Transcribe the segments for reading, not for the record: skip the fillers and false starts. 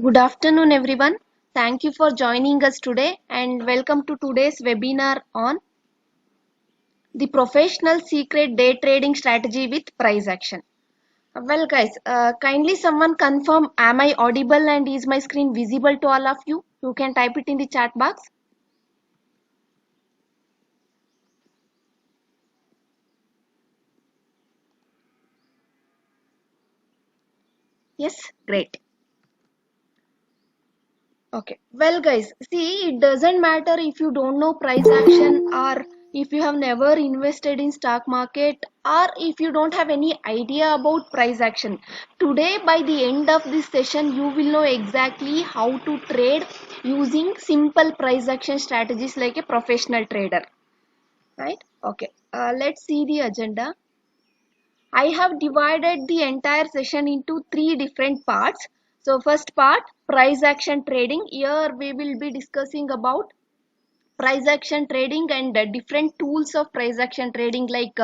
Good afternoon, everyone. Thank you for joining us today and welcome to today's webinar on the professional secret day trading strategy with price action. Well, guys, kindly someone confirm, am I audible and is my screen visible to all of you? You can type it in the chat box. Yes, great. Okay. Well, guys, see, it doesn't matter if you don't know price action or if you have never invested in stock market or if you don't have any idea about price action. Today, by the end of this session, you will know exactly how to trade using simple price action strategies like a professional trader. Right? Okay. Let's see the agenda. I have divided the entire session into three different parts. So first part, price action trading. Here we will be discussing about price action trading and different tools of price action trading like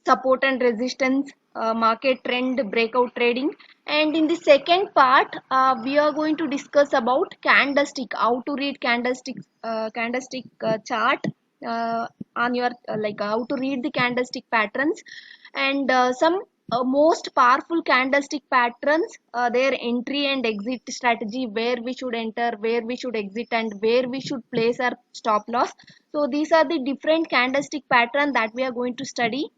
support and resistance, market trend, breakout trading. And in the second part, we are going to discuss about candlestick, how to read candlestick chart on your like how to read the candlestick patterns and some most powerful candlestick patterns, their entry and exit strategy, where we should enter, where we should exit, and where we should place our stop loss. So these are the different candlestick pattern that we are going to study.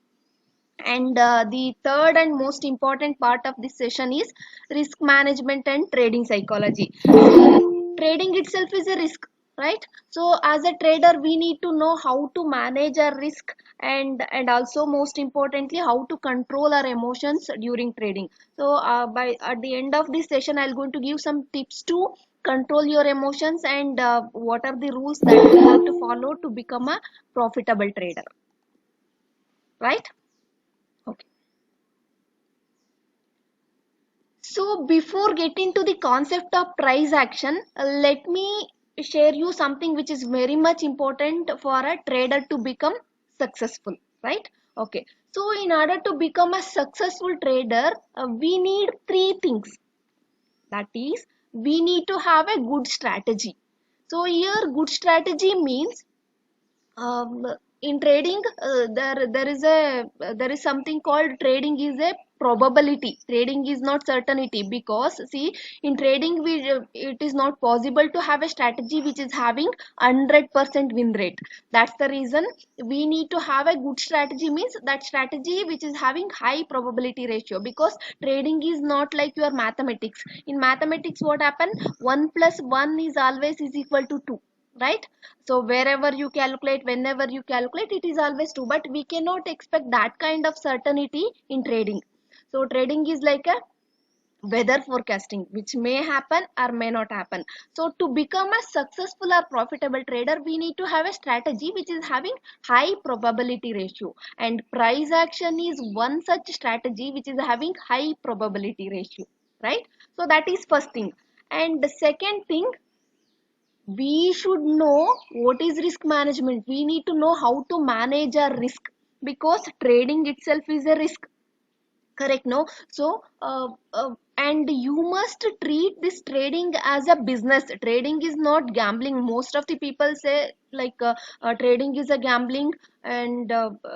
And the third and most important part of this session is risk management and trading psychology. Trading itself is a risk, right? So as a trader we need to know how to manage our risk and also most importantly how to control our emotions during trading. So by at the end of this session I'll going to give some tips to control your emotions and what are the rules that you have to follow to become a profitable trader, right? Okay. So before getting to the concept of price action, let me share you something which is very much important for a trader to become successful, right? Okay. So in order to become a successful trader, we need three things. That is, we need to have a good strategy. So here, good strategy means um, in trading there is something called trading is a probability. Trading is not certainty, because see, in trading it is not possible to have a strategy which is having 100% win rate. That's the reason we need to have a good strategy, means that strategy which is having high probability ratio, because trading is not like your mathematics. In mathematics what happen, 1 plus 1 is always is equal to 2, right? So wherever you calculate, whenever you calculate, it is always true, but we cannot expect that kind of certainty in trading. So trading is like a weather forecasting, which may happen or may not happen. So to become a successful or profitable trader, we need to have a strategy which is having high probability ratio, and price action is one such strategy which is having high probability ratio, right? So that is first thing. And the second thing, we should know what is risk management. We need to know how to manage our risk, because trading itself is a risk, correct? No. So and you must treat this trading as a business. Trading is not gambling. Most of the people say like trading is a gambling, and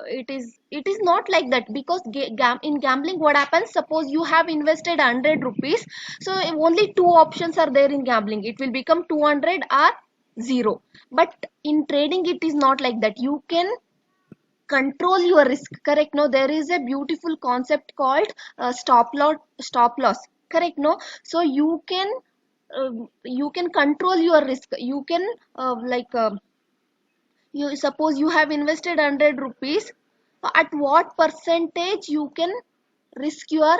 it is not like that, because in gambling what happens, suppose you have invested 100 rupees, so only two options are there in gambling, it will become 200 or 0. But in trading it is not like that. You can control your risk, correct? No, there is a beautiful concept called stop loss, correct? No. So you can control your risk. You can like you suppose you have invested 100 rupees, at what percentage you can risk your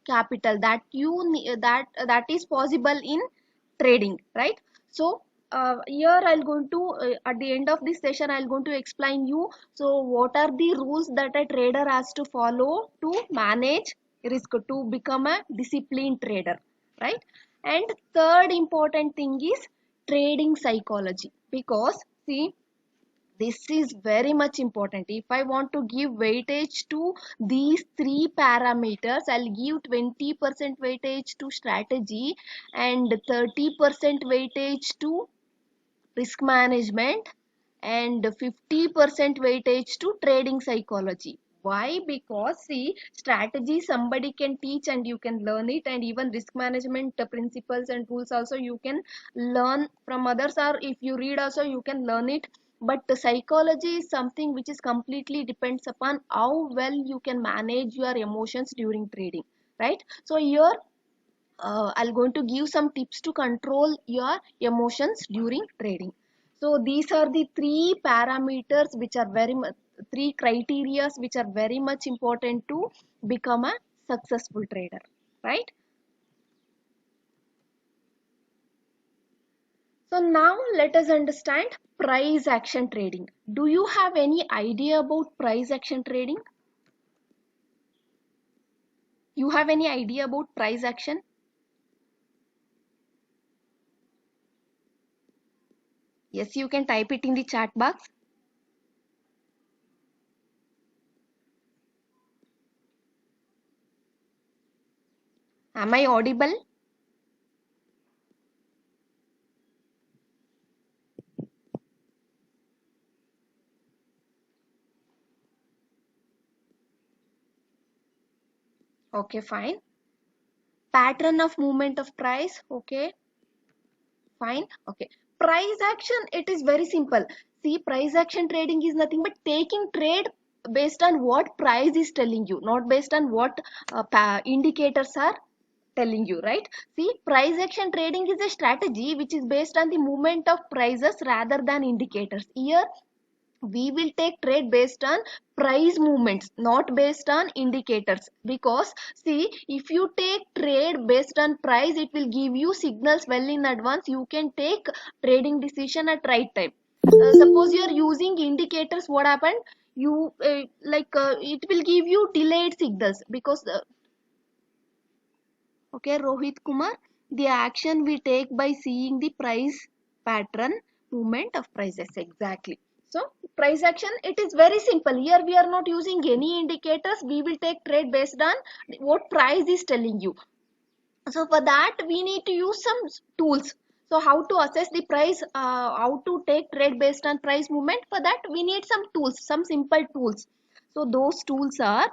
capital, that that is possible in trading, right? So here I'll going to at the end of this session I'll going to explain you, so what are the rules that a trader has to follow to manage risk, to become a disciplined trader, right? And third important thing is trading psychology, because see, This is very much important. If I want to give weightage to these three parameters, I'll give 20% weightage to strategy and 30% weightage to risk management and 50% weightage to trading psychology. Why? Because see, strategy somebody can teach and you can learn it, and even risk management principles and tools also you can learn from others, or if you read also you can learn it. But the psychology is something which is completely depends upon how well you can manage your emotions during trading, right? So here I'm going to give some tips to control your emotions during trading. So these are the three parameters which are very much, three criterias which are very much important to become a successful trader, right? So now let us understand price action trading. Do you have any idea about price action trading? You have any idea about price action? Yes, you can type it in the chat box. Am I audible? Okay, fine. Pattern of movement of price. Okay, fine. Okay, price action, it is very simple. See, price action trading is nothing but taking trade based on what price is telling you, not based on what indicators are telling you, right? See, price action trading is a strategy which is based on the movement of prices rather than indicators. Here we will take trade based on price movements, not based on indicators. Because see, if you take trade based on price, it will give you signals well in advance. You can take trading decision at right time. Suppose you are using indicators, what happened? You it will give you delayed signals. Because okay, Rohit Kumar, the action we take by seeing the price pattern movement of prices. Exactly. So price action, it is very simple. Here we are not using any indicators. We will take trade based on what price is telling you. So for that we need to use some tools. So how to assess the price, how to take trade based on price movement, for that we need some tools, some simple tools. So those tools are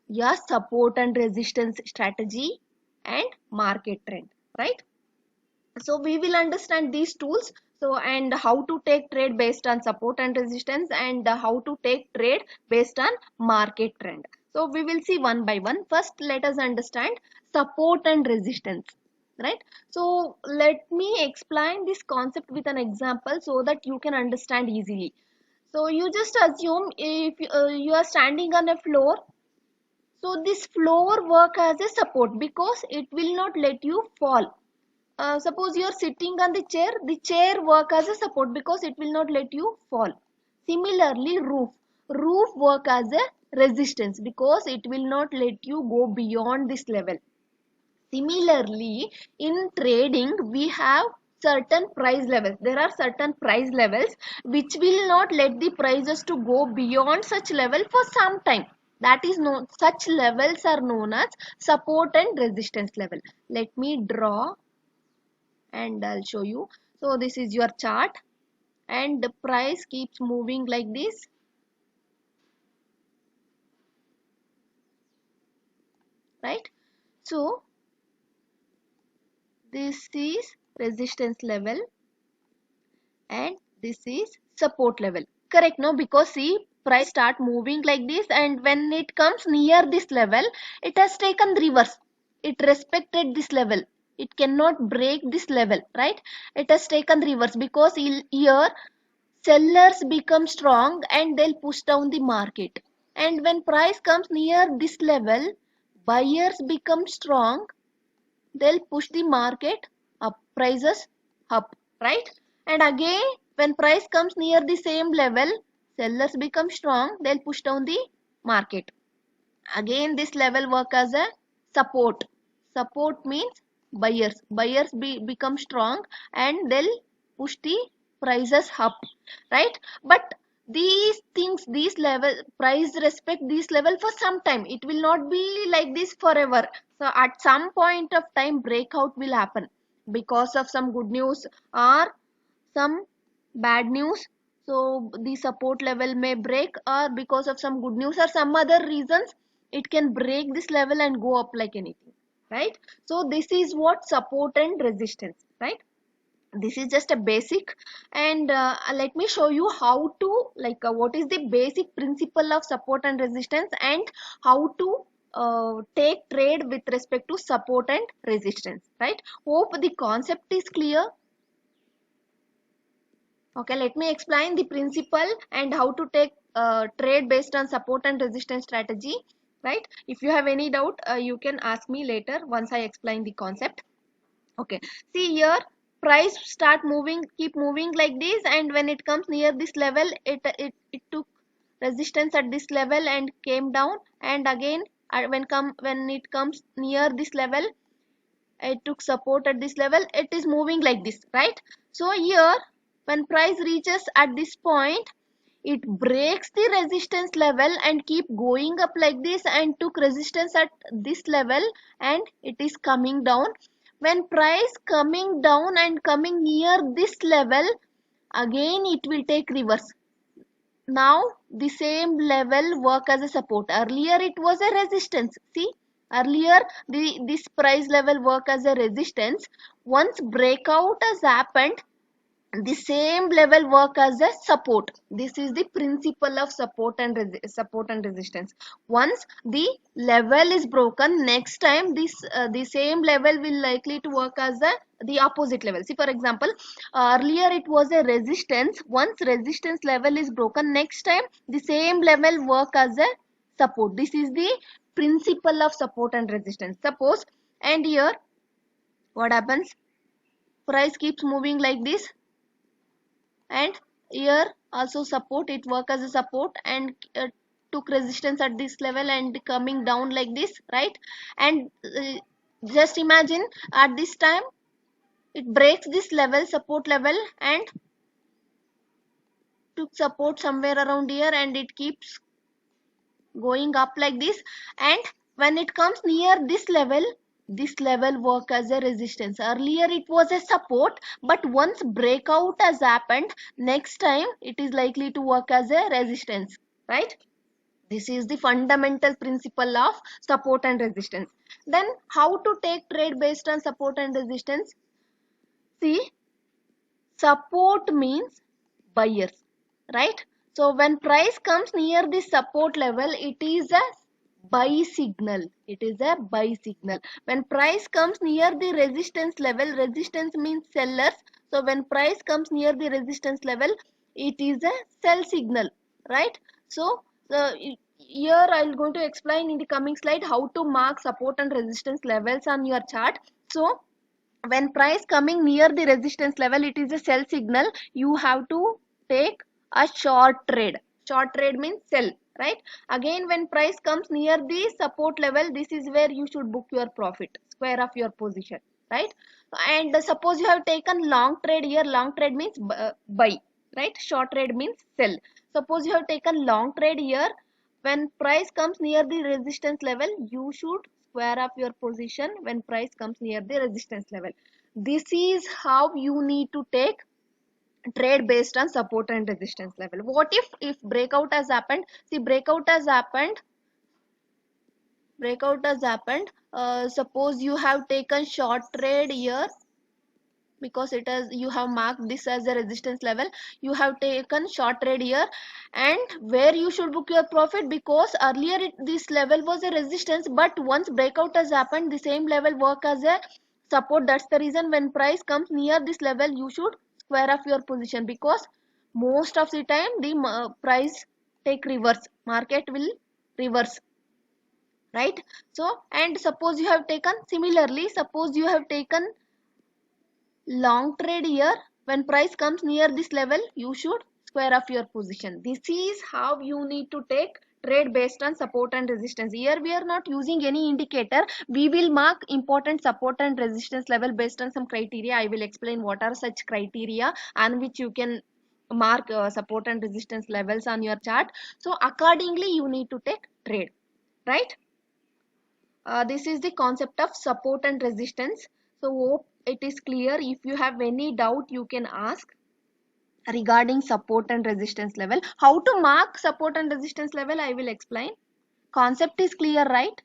your support and resistance strategy and market trend, right? So we will understand these tools. So and how to take trade based on support and resistance, and how to take trade based on market trend. So we will see one by one. First let us understand support and resistance, right? So let me explain this concept with an example so that you can understand easily. So you just assume if you are standing on a floor, so this floor work as a support because it will not let you fall. Suppose you are sitting on the chair work as a support because it will not let you fall. Similarly, roof work as a resistance because it will not let you go beyond this level. Similarly, in trading, we have certain price levels. There are certain price levels which will not let the prices to go beyond such level for some time. That is known, such levels are known as support and resistance level. Let me draw and I'll show you. So this is your chart and the price keeps moving like this, right? So this is resistance level and this is support level, correct? No, because see, price start moving like this, and when it comes near this level, it has taken reverse. It respected this level, it cannot break this level, right? It has taken reverse because here sellers become strong and they'll push down the market, and when price comes near this level, buyers become strong, they'll push the market up, prices up, right? And again, when price comes near the same level, sellers become strong, they'll push down the market. Again, this level work as a support. Support means buyers become strong and they'll push the prices up, right? But these things, these level price respect this level for some time. It will not be like this forever. So at some point of time breakout will happen because of some good news or some bad news. So the support level may break, or because of some good news or some other reasons it can break this level and go up like anything, right? So this is what support and resistance, right? This is just a basic. And let me show you how to, like, what is the basic principle of support and resistance, and how to take trade with respect to support and resistance, right? Hope the concept is clear. Okay, let me explain the principle and how to take trade based on support and resistance strategy, right? If you have any doubt, you can ask me later once I explain the concept. Okay, see here, price start moving, keep moving like this, and when it comes near this level, it took resistance at this level and came down, and again when it comes near this level, it took support at this level. It is moving like this, right? So here, when price reaches at this point, it breaks the resistance level and keep going up like this, and took resistance at this level, and it is coming down. When price coming down and coming near this level, again it will take reverse. Now the same level work as a support. Earlier it was a resistance. See, earlier this price level work as a resistance. Once breakout has happened, the same level work as a support. This is the principle of support and resistance. Once the level is broken, next time this the same level will likely to work as the opposite level. See, for example, earlier it was a resistance. Once resistance level is broken, next time the same level work as a support. This is the principle of support and resistance. Suppose, and here what happens, price keeps moving like this, and here also support, it work as a support, and took resistance at this level and coming down like this, right? And just imagine, at this time it breaks this level, support level, and took support somewhere around here, and it keeps going up like this. And when it comes near this level work as a resistance. Earlier it was a support, but once breakout has happened, next time it is likely to work as a resistance, right? This is the fundamental principle of support and resistance. Then how to take trade based on support and resistance? See, support means buyers, right? So when price comes near the support level, it is a buy signal. It is a buy signal. When price comes near the resistance level, resistance means sellers. So when price comes near the resistance level, it is a sell signal, right? So here I'm going to explain in the coming slide how to mark support and resistance levels on your chart. So when price coming near the resistance level, it is a sell signal. You have to take a short trade. Short trade means sell, right? Again, when price comes near the support level, this is where you should book your profit, square of your position, right? And suppose you have taken long trade here. Long trade means buy, right? Short trade means sell. Suppose you have taken long trade here. When price comes near the resistance level, you should square up your position when price comes near the resistance level. This is how you need to take trade based on support and resistance level. What if breakout has happened? See, breakout has happened. Suppose you have taken short trade here, because it has, you have marked this as a resistance level. You have taken short trade here, and where you should book your profit, because earlier this level was a resistance, but once breakout has happened, the same level work as a support. That's the reason when price comes near this level, you should square off your position, because most of the time the price take reverse, market will reverse, right? So, and suppose you have taken, similarly, suppose you have taken long trade here. When price comes near this level, you should square off your position. This is how you need to take trade based on support and resistance. Here we are not using any indicator. We will mark important support and resistance level based on some criteria. I will explain what are such criteria and which you can mark support and resistance levels on your chart. So accordingly you need to take trade, right? This is the concept of support and resistance. So hope it is clear. If you have any doubt you can ask regarding support and resistance level. How to mark support and resistance level I will explain. Concept is clear, right?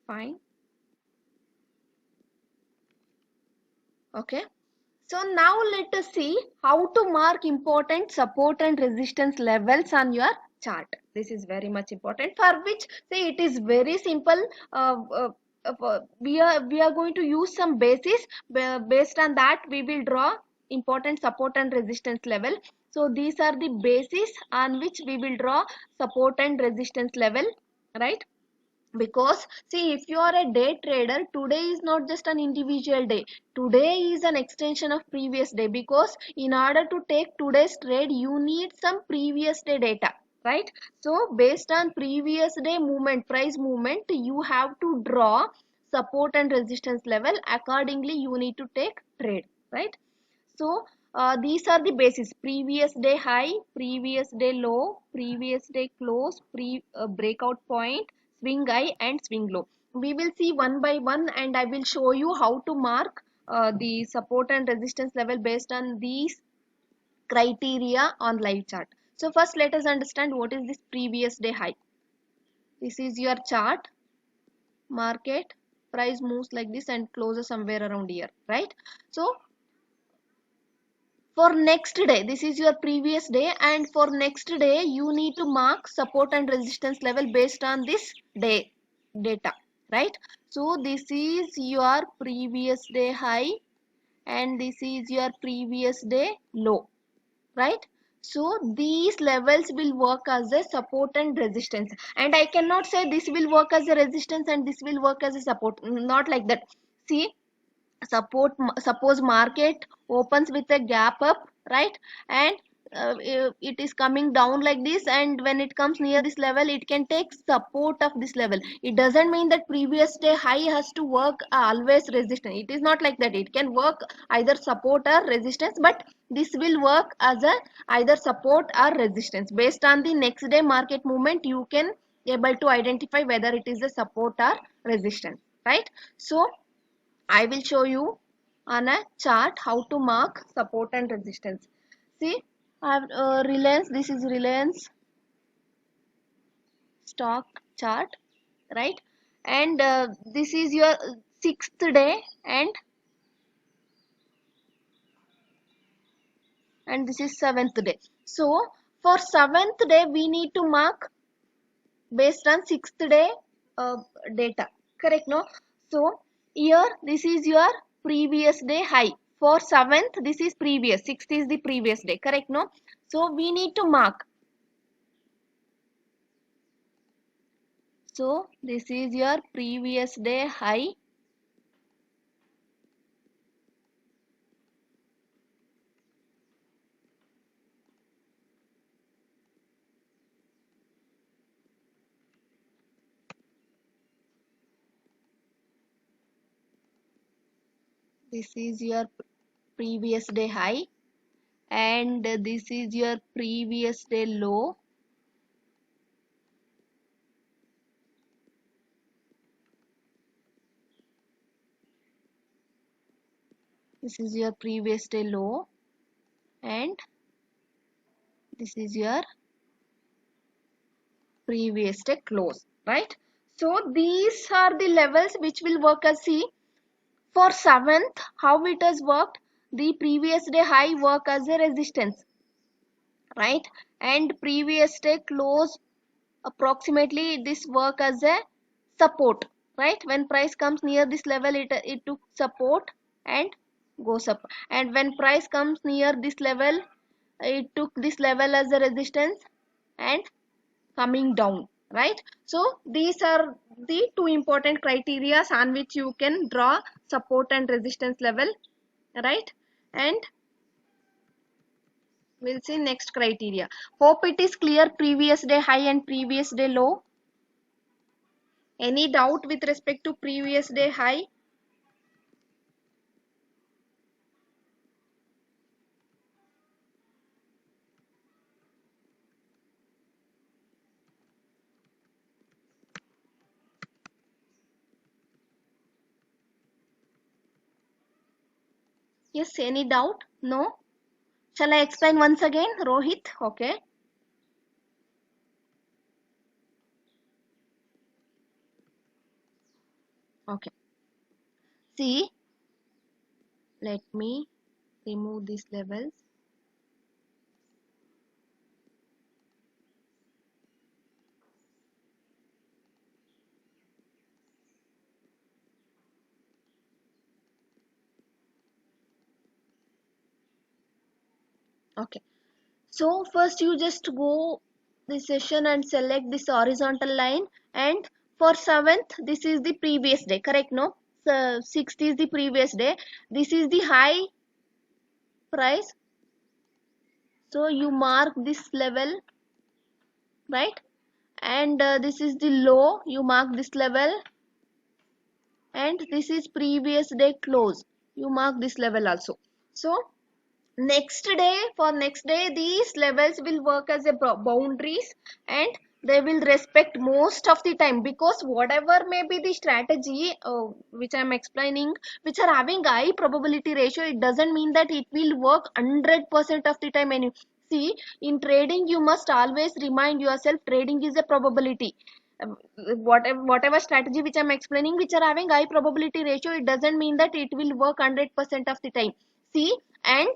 Fine. Okay. So now let us see how to mark important support and resistance levels on your chart. This is very much important, for which say it is very simple. We are going to use some basis. Based on that we will draw important support and resistance level. So these are the basis on which we will draw support and resistance level, right? Because see, if you are a day trader, today is not just an individual day, today is an extension of previous day, because in order to take today's trade you need some previous day data, right? So based on previous day movement, price movement, you have to draw support and resistance level. Accordingly you need to take trade, right? So these are the basis: previous day high, previous day low, previous day close, breakout point, swing high and swing low. We will see one by one and I will show you how to mark the support and resistance level based on these criteria on live chart. So first let us understand what is this previous day high. This is your chart. Market price moves like this and closes somewhere around here, right? So for next day, this is your previous day, and for next day you need to mark support and resistance level based on this day data, right? So this is your previous day high and this is your previous day low, right? So these levels will work as a support and resistance, and I cannot say this will work as a resistance and this will work as a support, not like that. See, suppose market opens with a gap up, right? And it is coming down like this, and when it comes near this level it can take support of this level. It doesn't mean that previous day high has to work always resistance. It is not like that. It can work either support or resistance, but this will work as a either support or resistance. Based on the next day market movement you can able to identify whether it is a support or resistance, right? So I will show you on a chart how to mark support and resistance. See, I have Reliance. This is Reliance stock chart, right? And this is your sixth day, and this is seventh day. So for seventh day we need to mark based on sixth day uh, data, correct? No. So here this is your previous day high. For seventh this is previous, sixth is the previous day, correct? No. So we need to mark. So this is your previous day high, this is your previous day high, and this is your previous day low, this is your previous day low, and this is your previous day close, right? So these are the levels which will work as, see, for seventh how it has worked. The previous day high work as a resistance, right? And previous day close approximately this work as a support, right? When price comes near this level it took support and goes up, and when price comes near this level it took this level as a resistance and coming down, right? So these are the two important criteria on which you can draw support and resistance level, right? And we'll see next criteria. Hope it is clear. Previous day high and previous day low. Any doubt with respect to previous day high? Yes, any doubt? No? Shall I explain once again, Rohit? Okay. Okay. See, let me remove these levels. Okay. So first you just go the session and select this horizontal line, and for 7th this is the previous day, correct? No? So 6th is the previous day. This is the high price. So you mark this level, right? And this is the low, you mark this level, and this is previous day close, you mark this level also. So next day, for next day these levels will work as a boundaries, and they will respect most of the time, because whatever may be the strategy which I am explaining, which are having high probability ratio, it doesn't mean that it will work 100% of the time. And see, in trading you must always remind yourself, trading is a probability. Whatever strategy which I'm explaining, which are having high probability ratio, it doesn't mean that it will work 100% of the time. See, and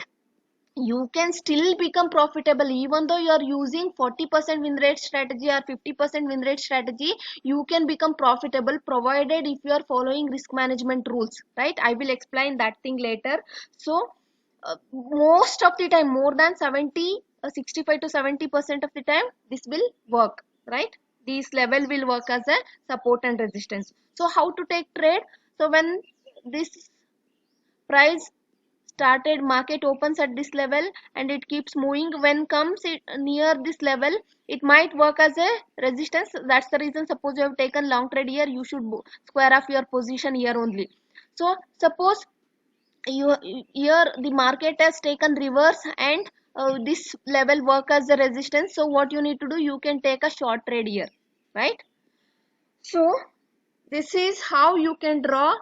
you can still become profitable even though you are using 40% win rate strategy or 50% win rate strategy. You can become profitable provided if you are following risk management rules, right? I will explain that thing later. So most of the time, more than 65 to 70% of the time, this will work, right? This level will work as a support and resistance. So how to take trade? So when this price started, market opens at this level and it keeps moving, when comes it near this level, it might work as a resistance. That's the reason, suppose you have taken long trade here, you should square off your position here only. So suppose you here the market has taken reverse, and this level work as a resistance, so what you need to do, you can take a short trade here, right? So this is how you can draw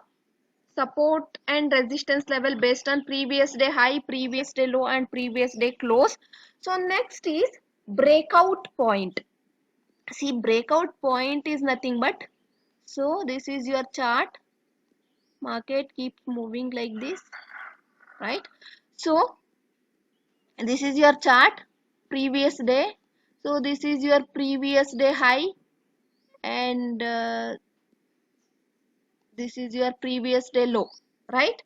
support and resistance level based on previous day high, previous day low, and previous day close. So next is breakout point. See, breakout point is nothing but, so this is your chart, market keeps moving like this, right? So this is your chart, previous day. So this is your previous day high, and this is your previous day low, right?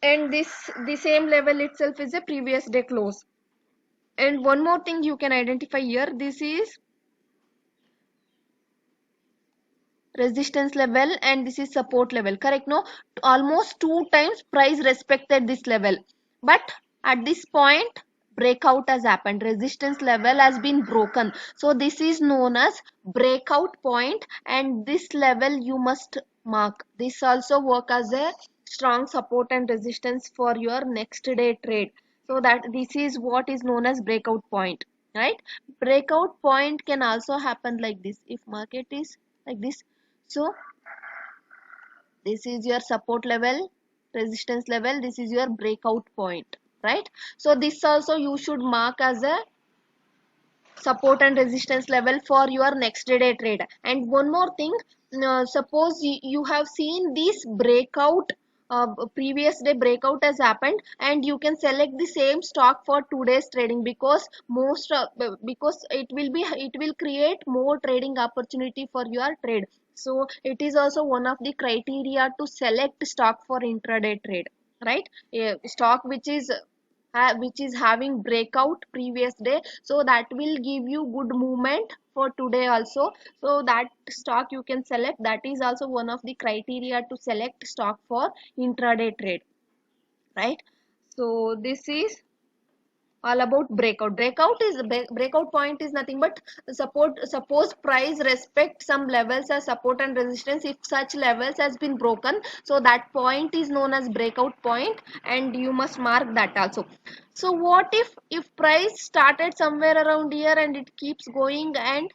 And this, the same level itself is a previous day close. And one more thing you can identify here, this is resistance level and this is support level, correct? No, almost two times price respected this level, but at this point breakout has happened, resistance level has been broken. So this is known as breakout point, and this level you must mark. This also work as a strong support and resistance for your next day trade. So that this is what is known as breakout point, right? Breakout point can also happen like this, if market is like this. So this is your support level, resistance level, this is your breakout point, right? So this also you should mark as a support and resistance level for your next day trade. And one more thing, suppose you have seen this breakout, previous day breakout has happened, and you can select the same stock for today's trading, because because it will create more trading opportunity for your trade. So it is also one of the criteria to select stock for intraday trade, right? A stock which is having breakout previous day, so that will give you good movement for today also. So that stock you can select. That is also one of the criteria to select stock for intraday trade, right? So this is all about breakout. Breakout point is nothing but suppose price respect some levels as support and resistance. If such levels has been broken, so that point is known as breakout point, and you must mark that also. So what if price started somewhere around here and it keeps going, and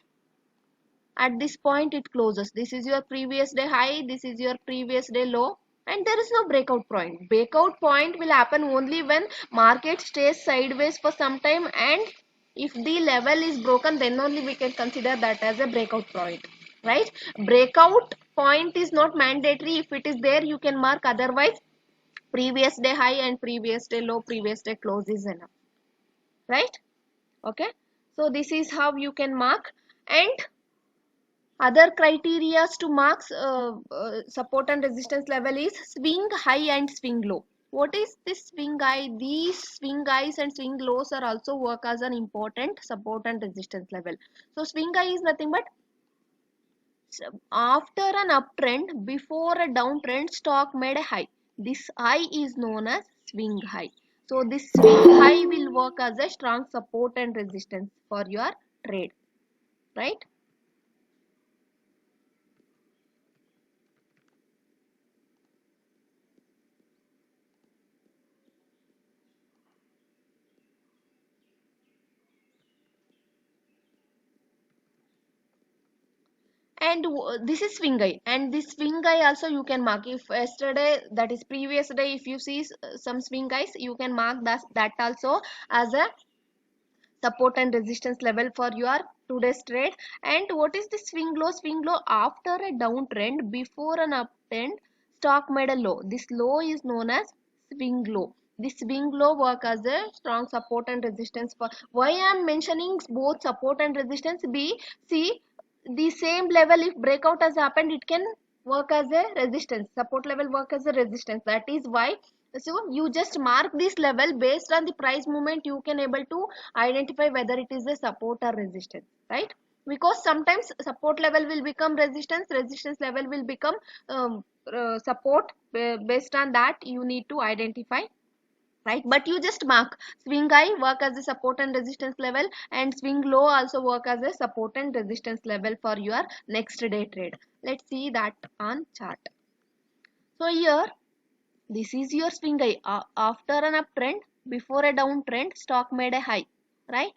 at this point it closes? This is your previous day high, this is your previous day low, and there is no breakout point. Breakout point will happen only when market stays sideways for some time, and if the level is broken, then only we can consider that as a breakout point, right? Breakout point is not mandatory. If it is there, you can mark. Otherwise, previous day high and previous day low, previous day close is enough, right? Okay, so this is how you can mark. And other criteria to mark support and resistance level is swing high and swing low. What is this swing high? These swing highs and swing lows are also work as an important support and resistance level. So swing high is nothing but after an uptrend, before a downtrend, stock made a high. This high is known as swing high. So this swing high will work as a strong support and resistance for your trade, right? And this is swing eye, and this swing eye also you can mark. If yesterday, that is previous day, if you see some swing eyes, you can mark that also as a support and resistance level for your today's trade. And what is the swing low? Swing low after a downtrend, before an uptrend, stock made a low. This low is known as swing low. This swing low work as a strong support and resistance. For why I am mentioning both support and resistance? B, see, the same level, if breakout has happened, it can work as a resistance. Support level work as a resistance. That is why, so you just mark this level. Based on the price movement, you can able to identify whether it is a support or resistance, right? Because sometimes support level will become resistance, resistance level will become support. Based on that, you need to identify, right? But you just mark swing high work as a support and resistance level, and swing low also work as a support and resistance level for your next day trade. Let's see that on chart. So here, this is your swing high. After an uptrend, before a downtrend, stock made a high, right?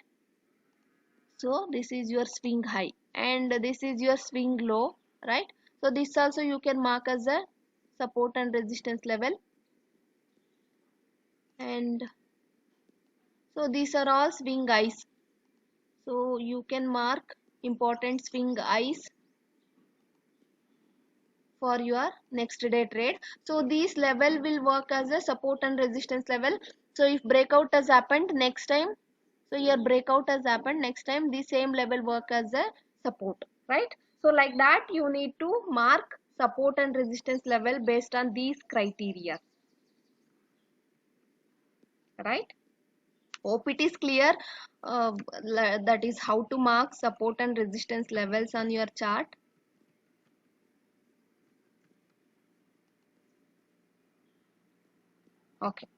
So this is your swing high, and this is your swing low, right? So this also you can mark as a support and resistance level. And so these are all swing highs. So you can mark important swing highs for your next day trade. So these level will work as a support and resistance level. So if breakout has happened next time, so your breakout has happened next time, the same level work as a support, right? So like that, you need to mark support and resistance level based on these criteria, right? Hope it is clear. That is how to mark support and resistance levels on your chart. Okay.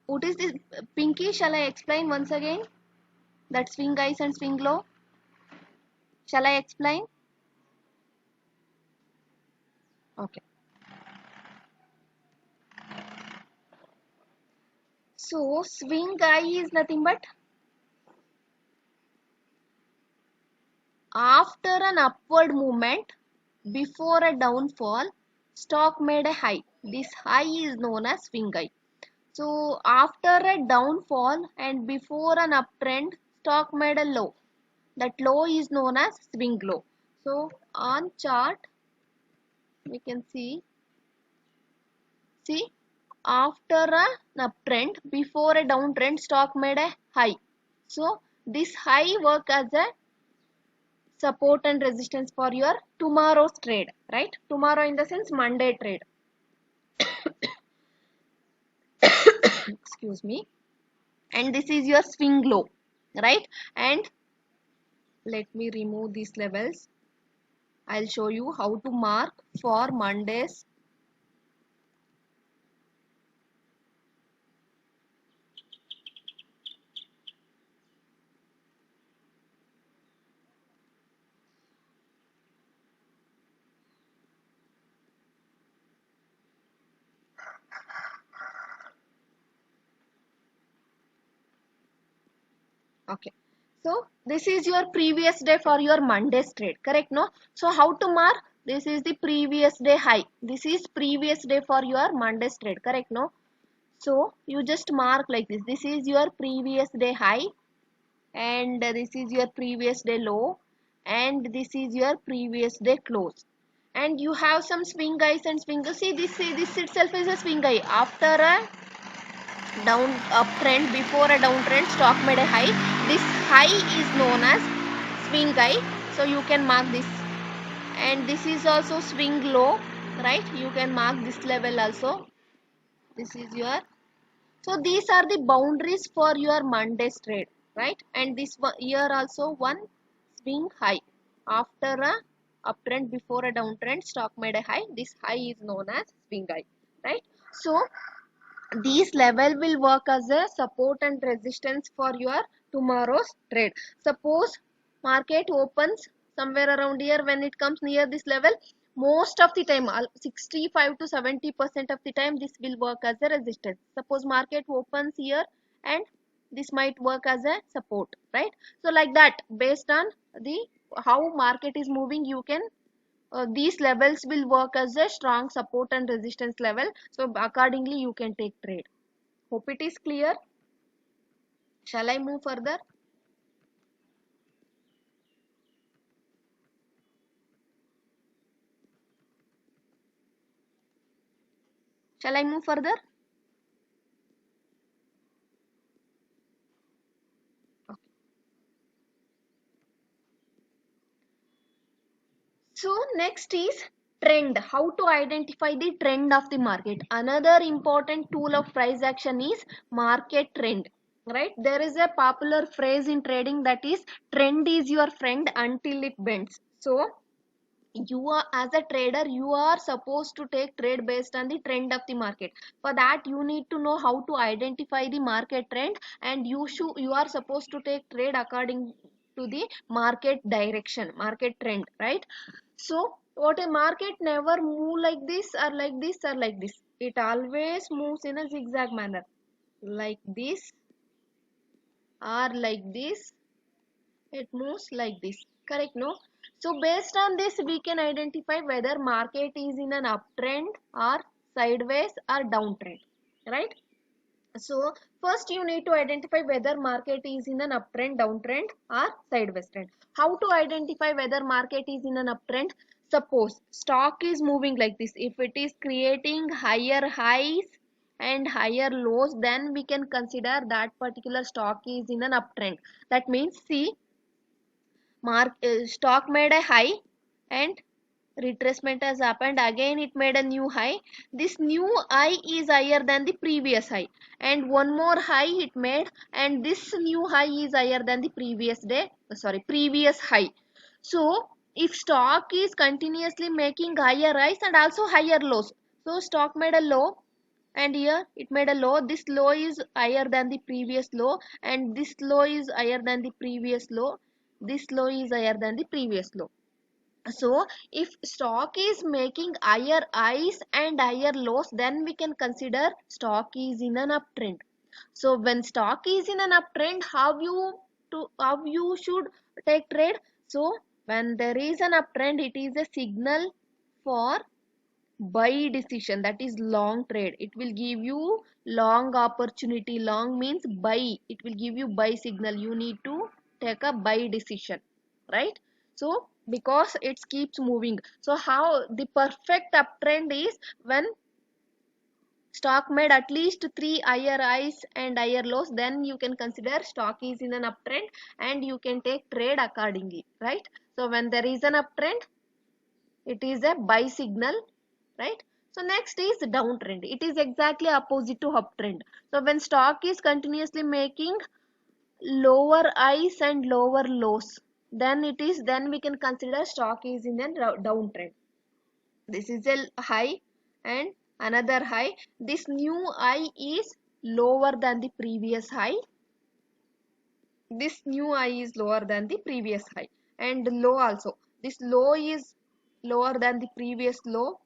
What is this? Pinky, shall I explain once again? That swing highs and swing low. Shall I explain? Okay. So swing high is nothing but after an upward movement, before a downfall, stock made a high. This high is known as swing high. So after a downfall and before an uptrend, stock made a low. That low is known as swing low. So on chart, we can see after an uptrend, before a downtrend, stock made a high. So this high work as a support and resistance for your tomorrow's trade, right? Tomorrow in the sense Monday trade. Excuse me. And this is your swing low. right? And let me remove these levels. I'll show you how to mark for Mondays. Okay, so this is your previous day for your Monday's trade, correct? No, so how to mark? This is the previous day high. This is previous day for your Monday's trade, correct? No, so you just mark like this. This is your previous day high, and this is your previous day low, and this is your previous day close. And you have some swing guys and swing. See this itself is a swing guy. After a down uptrend, before a downtrend, stock made a high. This high is known as swing high, so you can mark this. And this is also swing low, right? You can mark this level also. This is your, so these are the boundaries for your Monday's trade, right? And this one here also one swing high. After a uptrend, before a downtrend, stock made a high. This high is known as swing high, right? So these level will work as a support and resistance for your tomorrow's trade. Suppose market opens somewhere around here, when it comes near this level, most of the time 65 to 70% of the time this will work as a resistance. Suppose market opens here, and this might work as a support, right? So like that, based on the how market is moving, you can these levels will work as a strong support and resistance level, so accordingly you can take trade. Hope it is clear. Shall I move further? Shall I move further? Okay. So next is trend. How to identify the trend of the market. Another important tool of price action is market trend. Right? There is a popular phrase in trading, that is trend is your friend until it bends. So you are, as a trader, you are supposed to take trade based on the trend of the market. For that you need to know how to identify the market trend, and you are supposed to take trade according to the market direction, market trend, right? So what a market never move like this or like this or like this. It always moves in a zigzag manner, like this or like this. It moves like this, correct? No, so based on this we can identify whether market is in an uptrend or sideways or downtrend, right? So first you need to identify whether market is in an uptrend, downtrend or sideways trend. How to identify whether market is in an uptrend? Suppose stock is moving like this. If it is creating higher highs and higher lows, then we can consider that particular stock is in an uptrend. That means, see, stock made a high, and retracement has happened, again it made a new high. This new high is higher than the previous high, and one more high it made, and this new high is higher than the previous day, previous high. So if stock is continuously making higher highs and also higher lows, so stock made a low, and here it made a low. This low is higher than the previous low, and this low is higher than the previous low. This low is higher than the previous low. So if stock is making higher highs and higher lows, then we can consider stock is in an uptrend. So when stock is in an uptrend, how you should take trade? So when there is an uptrend, it is a signal for buy decision, that is long trade. It will give you long opportunity. Long means buy. It will give you buy signal. You need to take a buy decision, right? So because it keeps moving, so how the perfect uptrend is when stock made at least three higher highs and higher lows, then you can consider stock is in an uptrend and you can take trade accordingly, right? So when there is an uptrend, it is a buy signal, right? So next is downtrend. It is exactly opposite to uptrend. So when stock is continuously making lower highs and lower lows, then we can consider stock is in a downtrend. This is a high and another high. This new high is lower than the previous high. This new high is lower than the previous high, and low also. This low is lower than the previous low,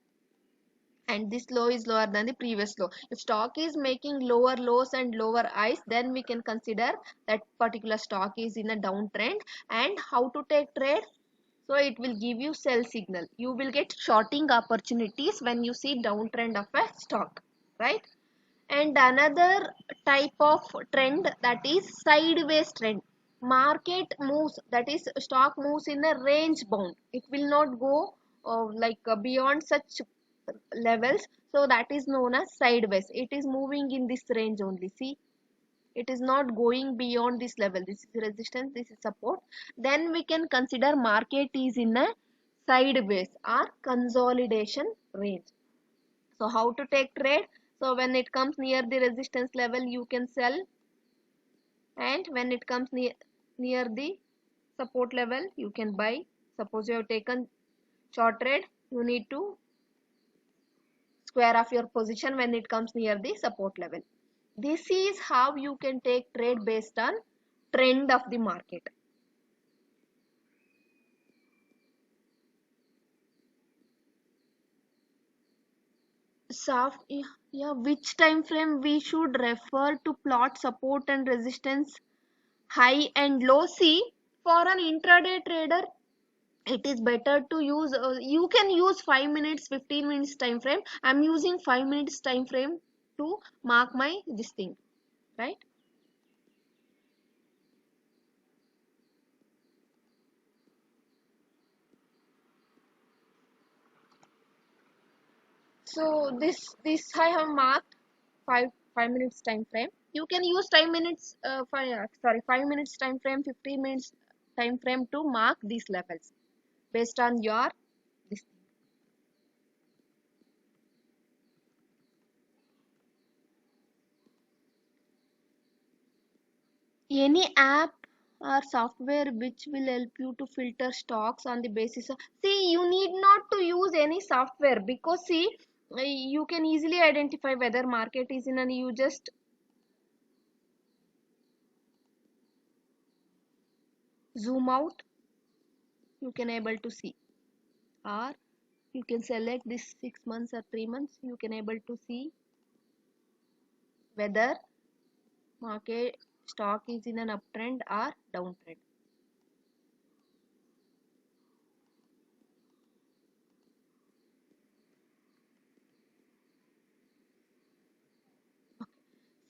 and this low is lower than the previous low. If stock is making lower lows and lower highs, then we can consider that particular stock is in a downtrend. And how to take trade? So it will give you sell signal. You will get shorting opportunities when you see downtrend of a stock, right? And another type of trend, that is sideways trend. Market moves, that is stock moves in a range bound. It will not go beyond such levels. So that is known as sideways. It is moving in this range only. See, it is not going beyond this level. This is resistance, this is support. Then we can consider market is in a sideways or consolidation range. So how to take trade? So when it comes near the resistance level, you can sell, and when it comes near the support level, you can buy. Suppose you have taken short trade, you need to square off your position when it comes near the support level. This is how you can take trade based on trend of the market. Soft, yeah, which time frame we should refer to plot support and resistance, high and low? See, for an intraday trader, it is better to use, you can use 5 minutes, 15 minutes time frame. I'm using 5 minutes time frame to mark my this thing, right? So this I have marked 5 minutes time frame. You can use 5 minutes, 5 minutes time frame, 15 minutes time frame to mark these levels based on your this thing. Any app or software which will help you to filter stocks on the basis of, see, you need not to use any software, because see, you can easily identify whether market is in, and you just zoom out, you can able to see. Or you can select this 6 months or 3 months, you can able to see whether market stock is in an uptrend or downtrend.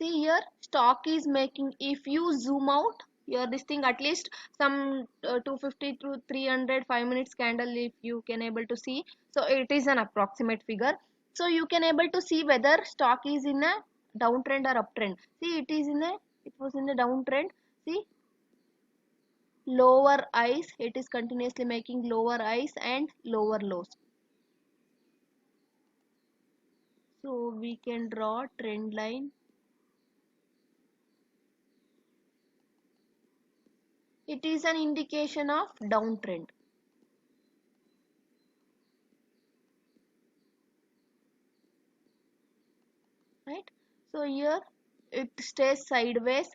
See here, stock is making, if you zoom out here this thing, at least some 250 to 300 5 minutes candle, if you can able to see. So it is an approximate figure. So you can able to see whether stock is in a downtrend or uptrend. See, it was in a downtrend. See, lower highs, it is continuously making lower highs and lower lows. So we can draw trend line. It is an indication of downtrend, right? So here it stays sideways,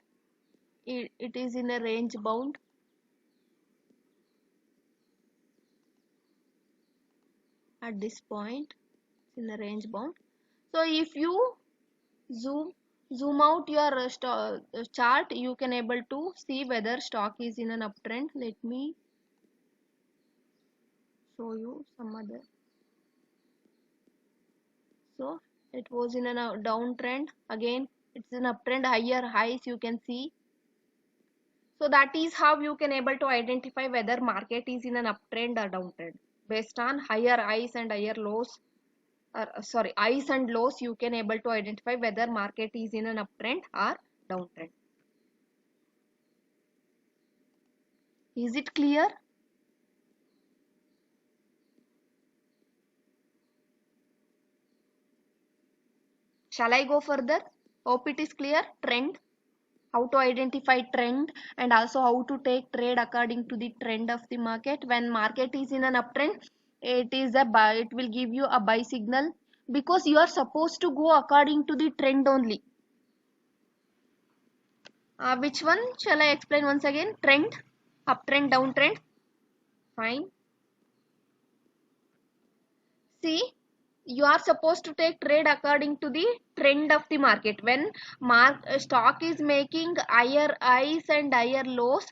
it is in a range bound. At this point, it's in a range bound. So if you zoom zoom out your chart, you can able to see whether stock is in an uptrend. Let me show you some other. So it was in a downtrend, again it's an uptrend, higher highs you can see. So that is how you can able to identify whether market is in an uptrend or downtrend based on higher highs and higher lows, or sorry, highs and lows. You can able to identify whether market is in an uptrend or downtrend. Is it clear? Shall I go further? Hope it is clear. Trend. how to identify trend, and also how to take trade according to the trend of the market. When market is in an uptrend, it is a buy, it will give you a buy signal, because you are supposed to go according to the trend only. Which one shall I explain once again? Trend, uptrend, downtrend. Fine. See, you are supposed to take trade according to the trend of the market. When stock is making higher highs and higher lows,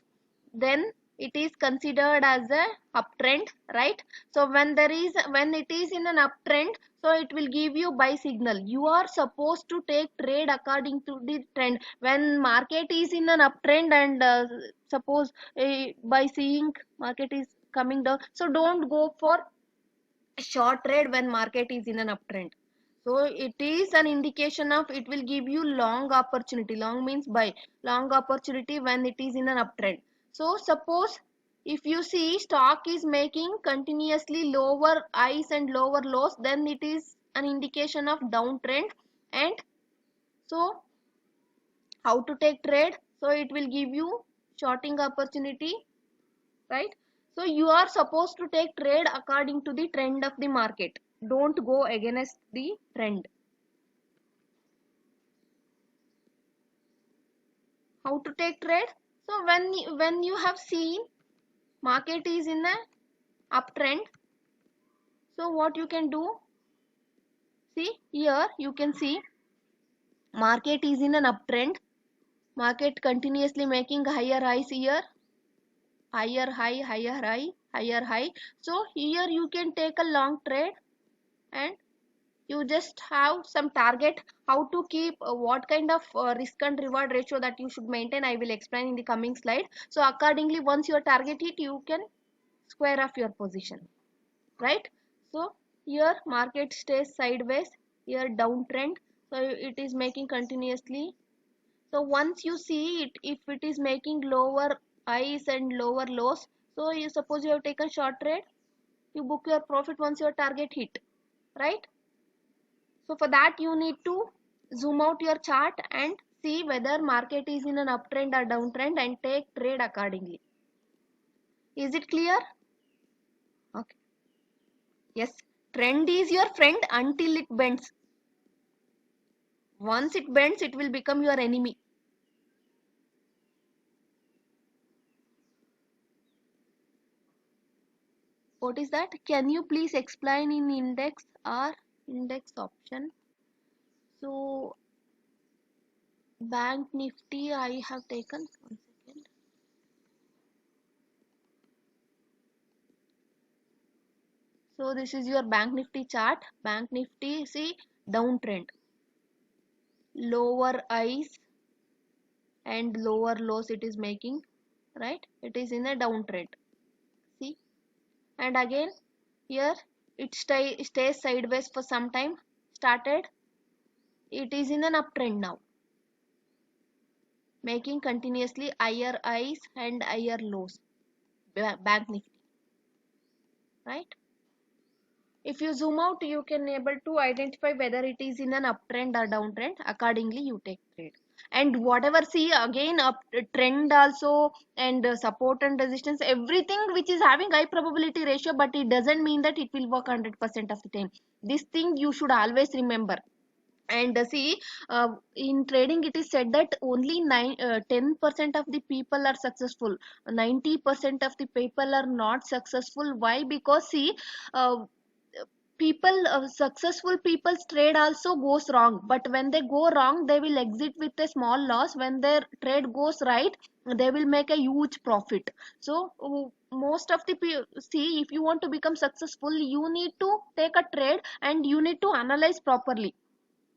then it is considered as a uptrend, right? So when it is in an uptrend, so it will give you buy signal. You are supposed to take trade according to the trend. When market is in an uptrend, and suppose by seeing market is coming down, so don't go for short trade when market is in an uptrend. So it is an indication of, it will give you long opportunity. Long means buy, long opportunity when it is in an uptrend. So suppose if you see stock is making continuously lower highs and lower lows, then it is an indication of downtrend. And so how to take trade? So it will give you shorting opportunity, right? So you are supposed to take trade according to the trend of the market. Don't go against the trend. How to take trade? So when you have seen market is in a uptrend, so what you can do? See here, you can see market is in an uptrend. Market continuously making higher highs here, higher high, higher high, higher high. So here you can take a long trade, and you just have some target. How to keep what kind of risk and reward ratio that you should maintain, I will explain in the coming slide. So accordingly, once your target hit, you can square off your position, right? So here market stays sideways, here downtrend, so it is making continuously. So once you see it, if it is making lower highs and lower lows, so you suppose you have taken short trade, you book your profit once your target hit, right? So for that, you need to zoom out your chart and see whether market is in an uptrend or downtrend, and take trade accordingly. Is it clear? Okay. Yes. Trend is your friend until it bends. Once it bends, it will become your enemy. What is that? Can you please explain in index or index option? So Bank Nifty I have taken. One second. So this is your Bank Nifty chart. Bank Nifty, see, downtrend, lower highs and lower lows it is making, right? It is in a downtrend. See, and again here it stays sideways for some time. Started, it is in an uptrend now, making continuously higher highs and higher lows. Bank Nifty, right? If you zoom out, you can able to identify whether it is in an uptrend or downtrend. Accordingly, you take trade. And whatever, see again, up trend also, and support and resistance, everything which is having high probability ratio, but it doesn't mean that it will work 100% of the time. This thing you should always remember. And see, in trading it is said that only 10% of the people are successful, 90% of the people are not successful. Why? Because see, uh, successful people's trade also goes wrong, but when they go wrong, they will exit with a small loss. When their trade goes right, they will make a huge profit. So most of the see, if you want to become successful, you need to take a trade, and you need to analyze properly.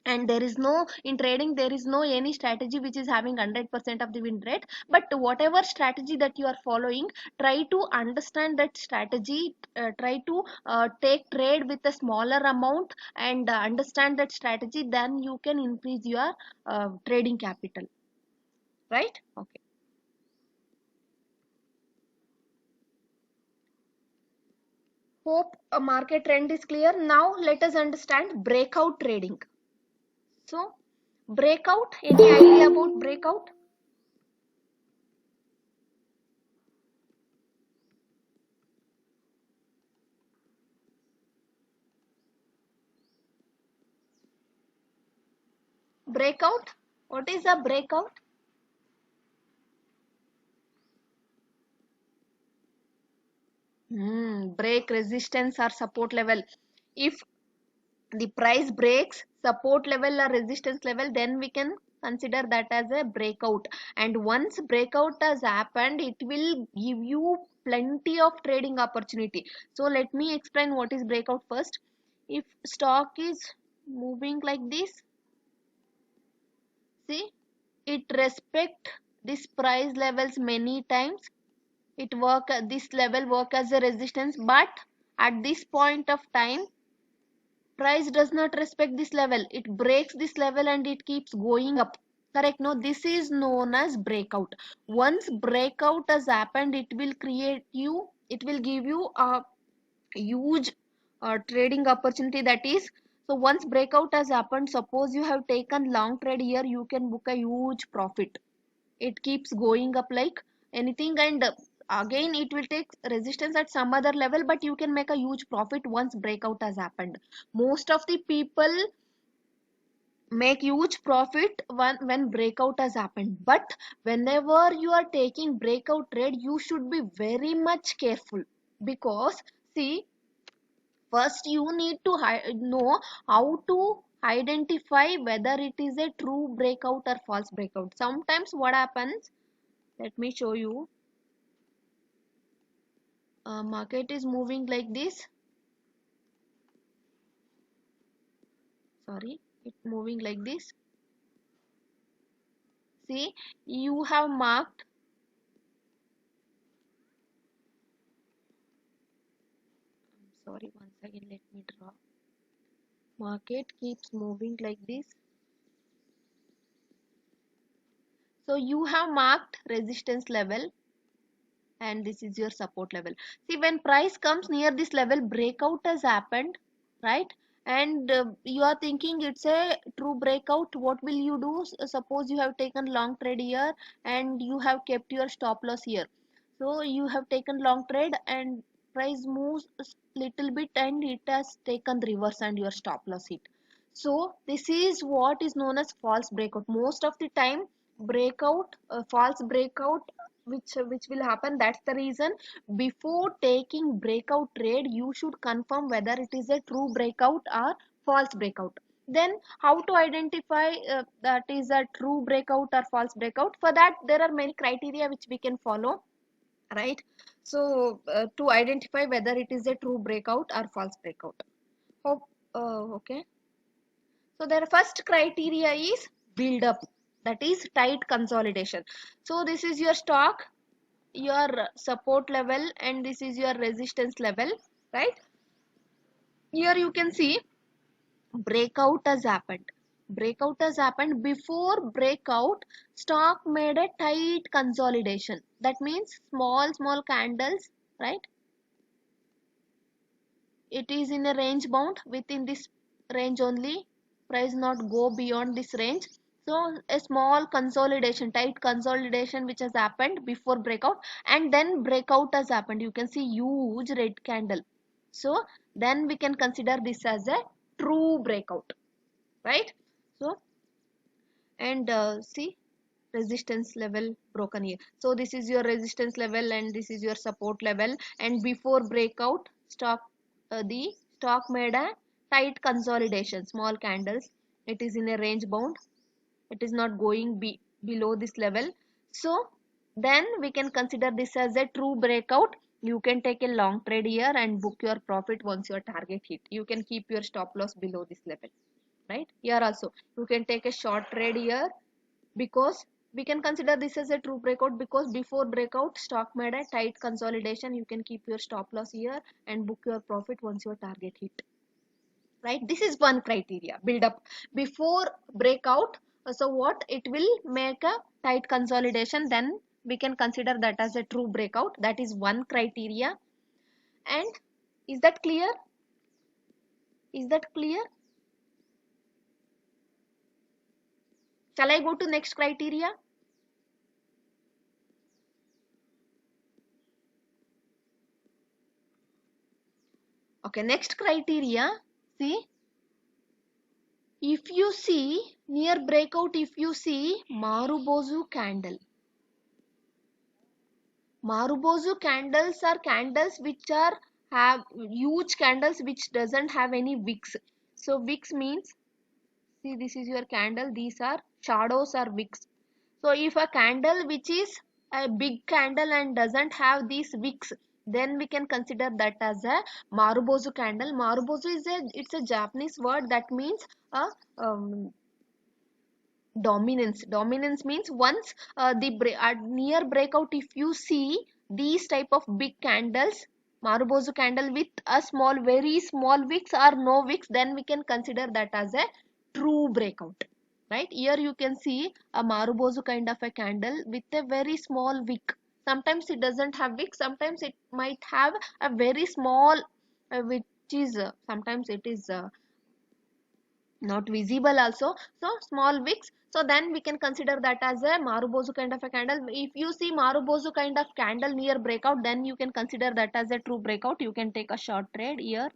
And there is no, in trading there is no any strategy which is having 100% of the win rate. But whatever strategy that you are following, try to understand that strategy, try to take trade with a smaller amount, and understand that strategy, then you can increase your trading capital, right? Okay. Hope a market trend is clear. Now let us understand breakout trading. So breakout, any idea about breakout? Breakout. What is a breakout? Break resistance or support level. If the price breaks support level or resistance level, then we can consider that as a breakout. And once breakout has happened, it will give you plenty of trading opportunity. So let me explain what is breakout first. If stock is moving like this, see, it respect this price levels many times. It work this level work as a resistance, but at this point of time price does not respect this level. It breaks this level and it keeps going up. Correct? No, this is known as breakout. Once breakout has happened, it will give you a huge trading opportunity. That is, so once breakout has happened, suppose you have taken long trade here, you can book a huge profit. It keeps going up like anything, and again it will take resistance at some other level, but you can make a huge profit once breakout has happened. Most of the people make huge profit when breakout has happened, but whenever you are taking breakout trade, you should be very much careful. Because see, first you need to know how to identify whether it is a true breakout or false breakout. Sometimes what happens, let me show you. Market is moving like this, sorry, it's moving like this. See, you have marked, sorry, once again let me draw. Market keeps moving like this, so you have marked resistance level and this is your support level. See, when price comes near this level, breakout has happened, right? And you are thinking it's a true breakout. What will you do? Suppose you have taken long trade here and you have kept your stop loss here. So you have taken long trade and price moves little bit and it has taken reverse and your stop loss hit. So this is what is known as false breakout. Most of the time breakout, false breakout, which will happen. That's the reason before taking breakout trade, you should confirm whether it is a true breakout or false breakout. Then how to identify that is a true breakout or false breakout? For that, there are many criteria which we can follow, right? So to identify whether it is a true breakout or false breakout. Hope okay. So their first criteria is build up, that is tight consolidation. So this is your stock, your support level, and this is your resistance level, right? Here you can see breakout has happened. Breakout has happened. Before breakout, stock made a tight consolidation. That means small candles, right? It is in a range bound, within this range only, price not go beyond this range. So a small consolidation, tight consolidation which has happened before breakout, and then breakout has happened. You can see huge red candle. So then we can consider this as a true breakout, right? So and see, resistance level broken here. So this is your resistance level and this is your support level, and before breakout the stock made a tight consolidation, small candles. It is in a range bound, it is not going below this level. So then we can consider this as a true breakout. You can take a long trade here and book your profit once your target hit. You can keep your stop loss below this level, right? Here also you can take a short trade here, because we can consider this as a true breakout, because before breakout stock made a tight consolidation. You can keep your stop loss here and book your profit once your target hit, right? This is one criteria, build up before breakout. So what, it will make a tight consolidation, then we can consider that as a true breakout. That is one criteria. And is that clear? Is that clear? Shall I go to next criteria? Okay, next criteria, see, If you see near breakout, if you see Marubozu candle. Marubozu candles are candles which are have huge candles which doesn't have any wicks. So wicks means, see, this is your candle, these are shadows or wicks. So if a candle which is a big candle and doesn't have these wicks, then we can consider that as a Marubozu candle. Marubozu is it's a Japanese word that means a dominance. Dominance means once near breakout, if you see these type of big candles, Marubozu candle with a small, very small wicks or no wicks, then we can consider that as a true breakout. Right, here you can see a Marubozu kind of a candle with a very small wick. Sometimes it doesn't have wick, sometimes it might have a very small which is sometimes it is not visible also, so small wicks. So then we can consider that as a Marubozu kind of a candle. If you see Marubozu kind of candle near breakout, then you can consider that as a true breakout. You can take a short trade here.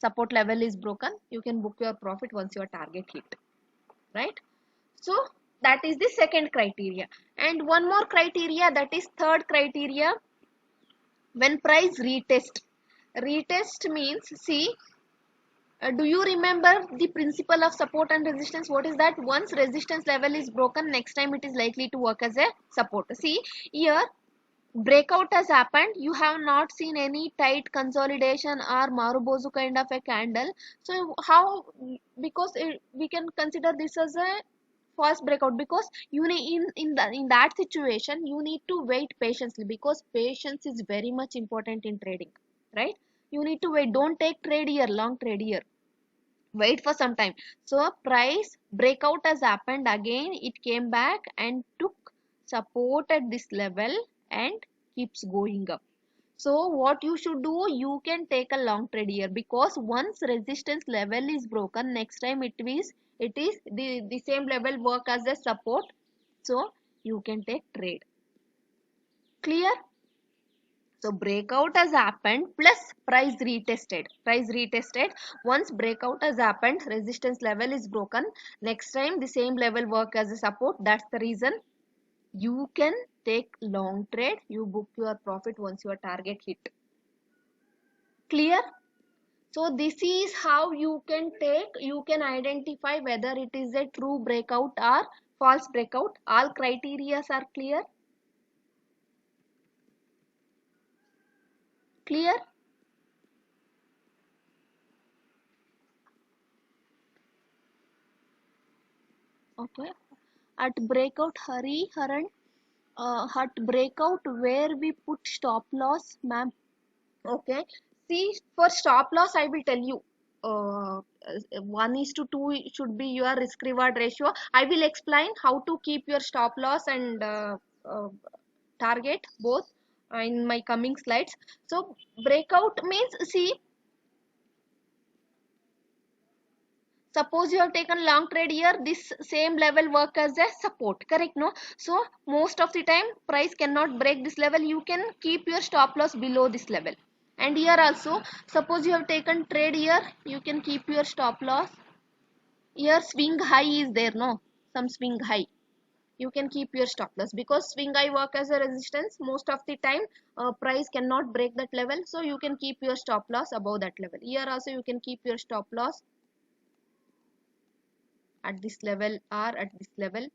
Support level is broken, you can book your profit once your target hit. Right, so that is the second criteria. And one more criteria, that is third criteria, when price retest. Retest means, see, do you remember the principle of support and resistance? What is that? Once resistance level is broken, next time it is likely to work as a support. See, here breakout has happened. You have not seen any tight consolidation or Marubozu kind of a candle. So how? Because we can consider this as a false breakout, because you need in that situation you need to wait patiently, because patience is very much important in trading. Right? You need to wait. Don't take trade here, long trade here, wait for some time. So price breakout has happened again, it came back and took support at this level and keeps going up. So what you should do, you can take a long trade here, because once resistance level is broken, next time it is the same level work as a support, so you can take trade. Clear? So breakout has happened plus price retested. Price retested. Once breakout has happened, resistance level is broken. Next time the same level work as a support. That's the reason you can take long trade. You book your profit once your target hit. Clear? So this is how you can take, you can identify whether it is a true breakout or false breakout. All criteria are clear. Clear? Okay. At breakout, Haran, at breakout where we put stop loss, ma'am. Okay. See, for stop loss, I will tell you. 1:2 should be your risk reward ratio. I will explain how to keep your stop loss and target both in my coming slides. So breakout means, see, suppose you have taken long trade here, this same level work as a support, correct? No, so most of the time price cannot break this level, you can keep your stop loss below this level. And here also, suppose you have taken trade here, you can keep your stop loss here. Swing high is there, no, some swing high, you can keep your stop loss, because swing high work as a resistance. Most of the time price cannot break that level, so you can keep your stop loss above that level. Here also you can keep your stop loss at this level or at this level,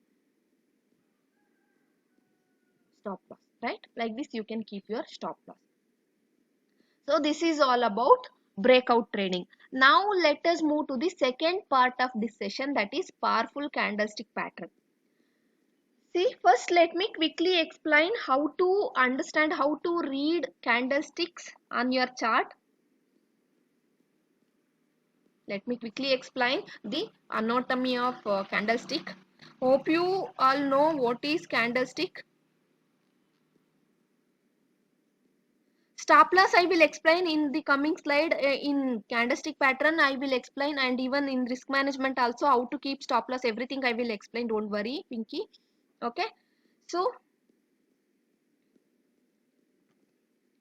stop loss. Right, like this you can keep your stop loss. So this is all about breakout trading. Now let us move to the second part of this session, that is powerful candlestick pattern. See, first let me quickly explain how to understand, how to read candlesticks on your chart. Let me quickly explain the anatomy of candlestick. Hope you all know what is candlestick. Stop loss I will explain in the coming slide. In candlestick pattern I will explain, and even in risk management also, how to keep stop loss, everything I will explain, don't worry Pinky. Okay, so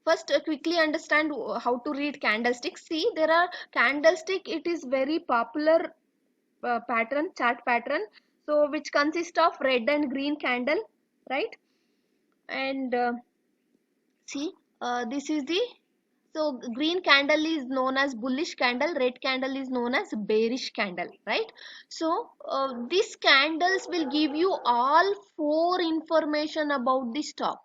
first quickly understand how to read candlesticks. See, there are candlestick, it is very popular pattern, chart pattern, so which consists of red and green candle, right? And see, this is the, so green candle is known as bullish candle, red candle is known as bearish candle, right? So these candles will give you all four information about the stock.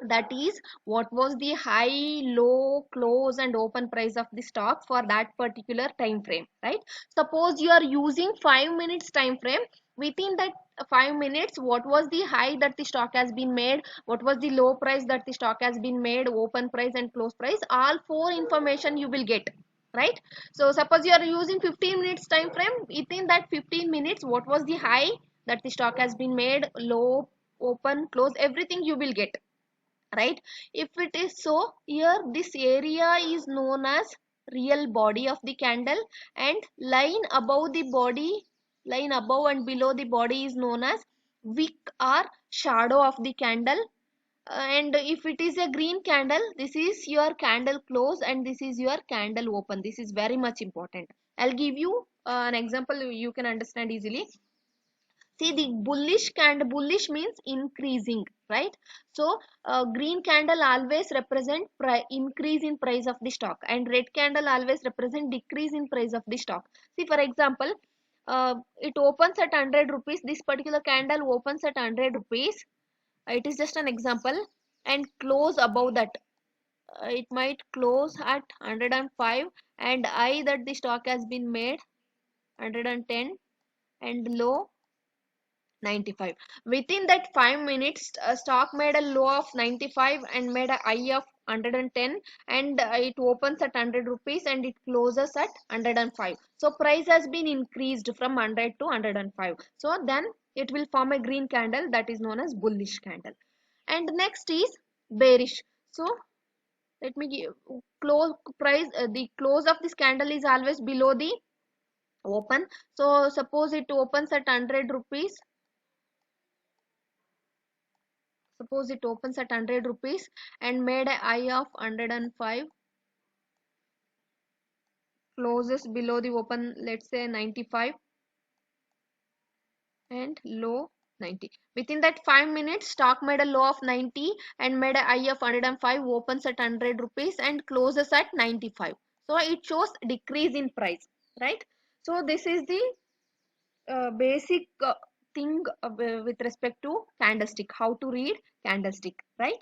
That is, what was the high, low, close and open price of the stock for that particular time frame, right? Suppose you are using 5 minutes time frame. Within that 5 minutes, what was the high that the stock has been made, what was the low price that the stock has been made, open price and close price, all four information you will get, right? So suppose you are using 15 minutes time frame. Within that 15 minutes, what was the high that the stock has been made, low, open, close, everything you will get, right? If it is so, here this area is known as real body of the candle, and line above the body, line above and below the body is known as wick or shadow of the candle. And if it is a green candle, this is your candle close and this is your candle open. This is very much important. I'll give you an example, you can understand easily. See, the bullish candle, bullish means increasing, right? So green candle always represent increase in price of the stock, and red candle always represent decrease in price of the stock. See, for example, it opens at 100 rupees, this particular candle opens at 100 rupees, it is just an example, and close above that, it might close at 105, and I that the stock has been made 110, and low 95. Within that 5 minutes, stock made a low of 95 and made a high of 110, and it opens at 100 rupees and it closes at 105. So price has been increased from 100 to 105. So then it will form a green candle, that is known as bullish candle. And next is bearish. So let me give close price, the close of this candle is always below the open. So suppose it opens at 100 rupees, suppose it opens at 100 rupees and made a high of 105, closes below the open, let's say 95, and low 90. Within that 5 minutes, stock made a low of 90 and made a high of 105, opens at 100 rupees and closes at 95. So it shows decrease in price, right? So this is the basic thing with respect to candlestick, how to read candlestick, right?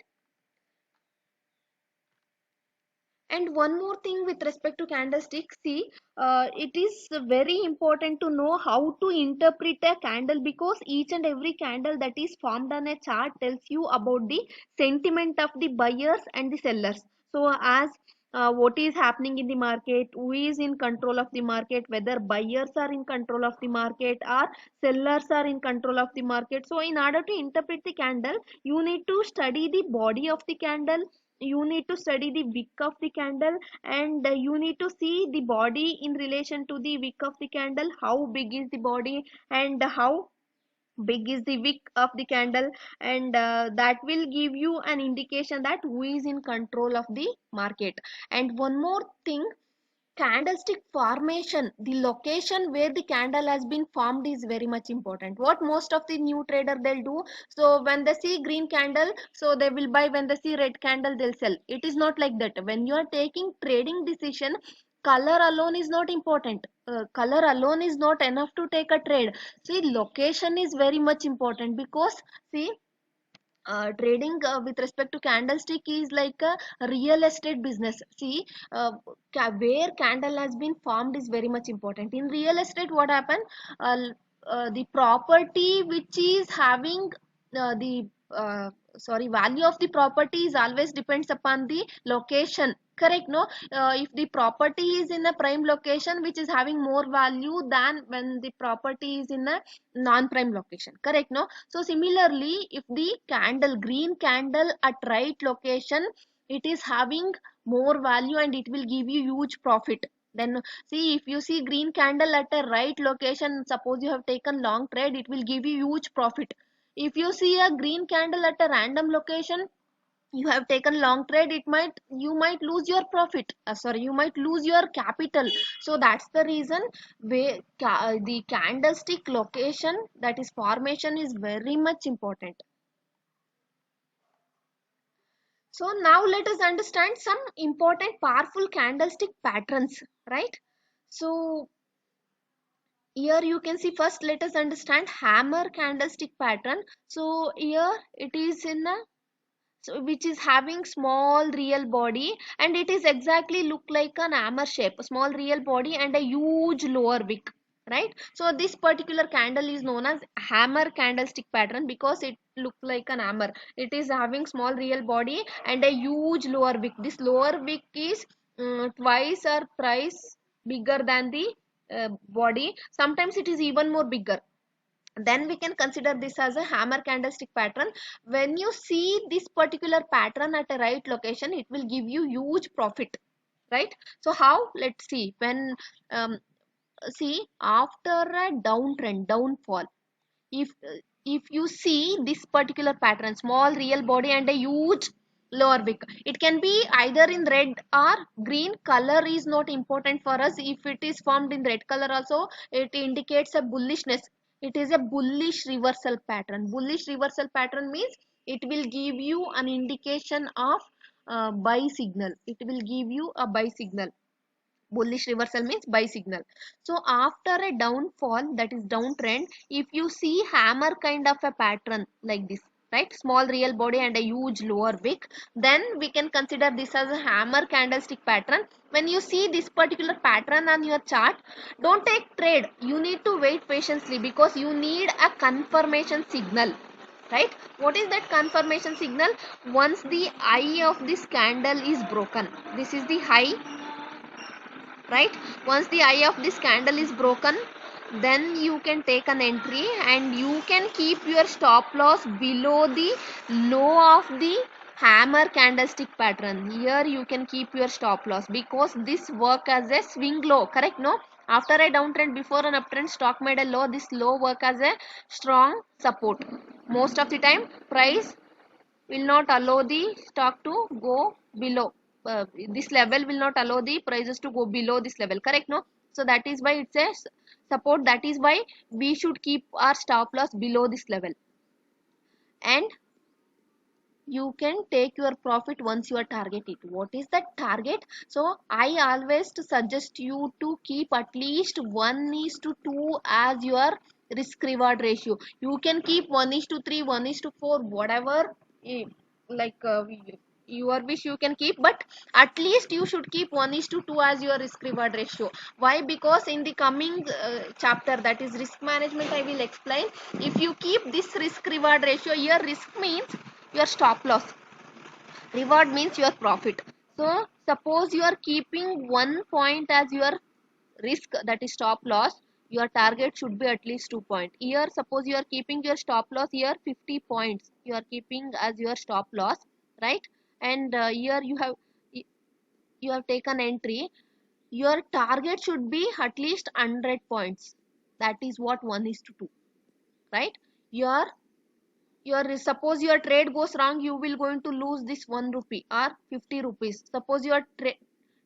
And one more thing with respect to candlestick, see, it is very important to know how to interpret a candle, because each and every candle that is formed on a chart tells you about the sentiment of the buyers and the sellers. So as what is happening in the market, who is in control of the market, whether buyers are in control of the market or sellers are in control of the market. So in order to interpret the candle, you need to study the body of the candle, you need to study the wick of the candle, and you need to see the body in relation to the wick of the candle, how big is the body and how big is the wick of the candle, and that will give you an indication that who is in control of the market. And one more thing, candlestick formation, the location where the candle has been formed is very much important. What most of the new trader they'll do, so when they see green candle, so they will buy, when they see red candle they'll sell. It is not like that. When you are taking trading decision, color alone is not important, color alone is not enough to take a trade. See, location is very much important, because see, trading with respect to candlestick is like a real estate business. See, where candle has been formed is very much important. In real estate, what happened, the property which is having the sorry, value of the property is always depends upon the location, correct? No, if the property is in a prime location, which is having more value than when the property is in a non-prime location, correct? No, so similarly, if the candle, green candle at right location, it is having more value and it will give you huge profit. Then see, if you see green candle at a right location, suppose you have taken long trade, it will give you huge profit. If you see a green candle at a random location, you have taken long trade, you might lose your profit, sorry, you might lose your capital. So that's the reason the candlestick location, that is formation, is very much important. So now let us understand some important powerful candlestick patterns, right? So here you can see, first let us understand hammer candlestick pattern. So here it is in a, so which is having small real body, and it is exactly look like an hammer shape, a small real body and a huge lower wick, right? So this particular candle is known as hammer candlestick pattern because it look like an hammer. It is having small real body and a huge lower wick. This lower wick is twice or thrice bigger than the body. Sometimes it is even more bigger. Then we can consider this as a hammer candlestick pattern. When you see this particular pattern at a right location, it will give you huge profit, right? So how? Let's see. When see, after a downtrend, downfall, if if you see this particular pattern, small real body and a huge lower wick, it can be either in red or green. Color is not important for us. If it is formed in red color also, it indicates a bullishness. It is a bullish reversal pattern. Bullish reversal pattern means it will give you an indication of buy signal. It will give you a buy signal. Bullish reversal means buy signal. So after a downfall, that is downtrend, if you see hammer kind of a pattern like this, right, small real body and a huge lower wick, then we can consider this as a hammer candlestick pattern. When you see this particular pattern on your chart, don't take trade. You need to wait patiently because you need a confirmation signal, right? What is that confirmation signal? Once the eye of this candle is broken, this is the high, right? Once the eye of this candle is broken, then you can take an entry and you can keep your stop loss below the low of the hammer candlestick pattern. Here you can keep your stop loss because this work as a swing low, correct? No, after a downtrend, before an uptrend, stock made a low. This low work as a strong support. Most of the time price will not allow the stock to go below this level, will not allow the prices to go below this level, correct? No, so that is why it's a support. That is why we should keep our stop loss below this level, and you can take your profit once you are target it. What is that target? So I always to suggest you to keep at least 1:2 as your risk reward ratio. You can keep 1:3, 1:4, whatever, eh, like your wish you can keep, but at least you should keep 1:2 as your risk reward ratio. Why? Because in the coming chapter, that is risk management, I will explain. If you keep this risk reward ratio, your risk means your stop loss, reward means your profit. So suppose you are keeping 1 point as your risk, that is stop loss, your target should be at least 2 point. Here suppose you are keeping your stop loss here 50 points, you are keeping as your stop loss, right? And here you have taken entry, your target should be at least 100 points. That is what 1:2, right? Your suppose your trade goes wrong, you will going to lose this 1 rupee or 50 rupees. Suppose your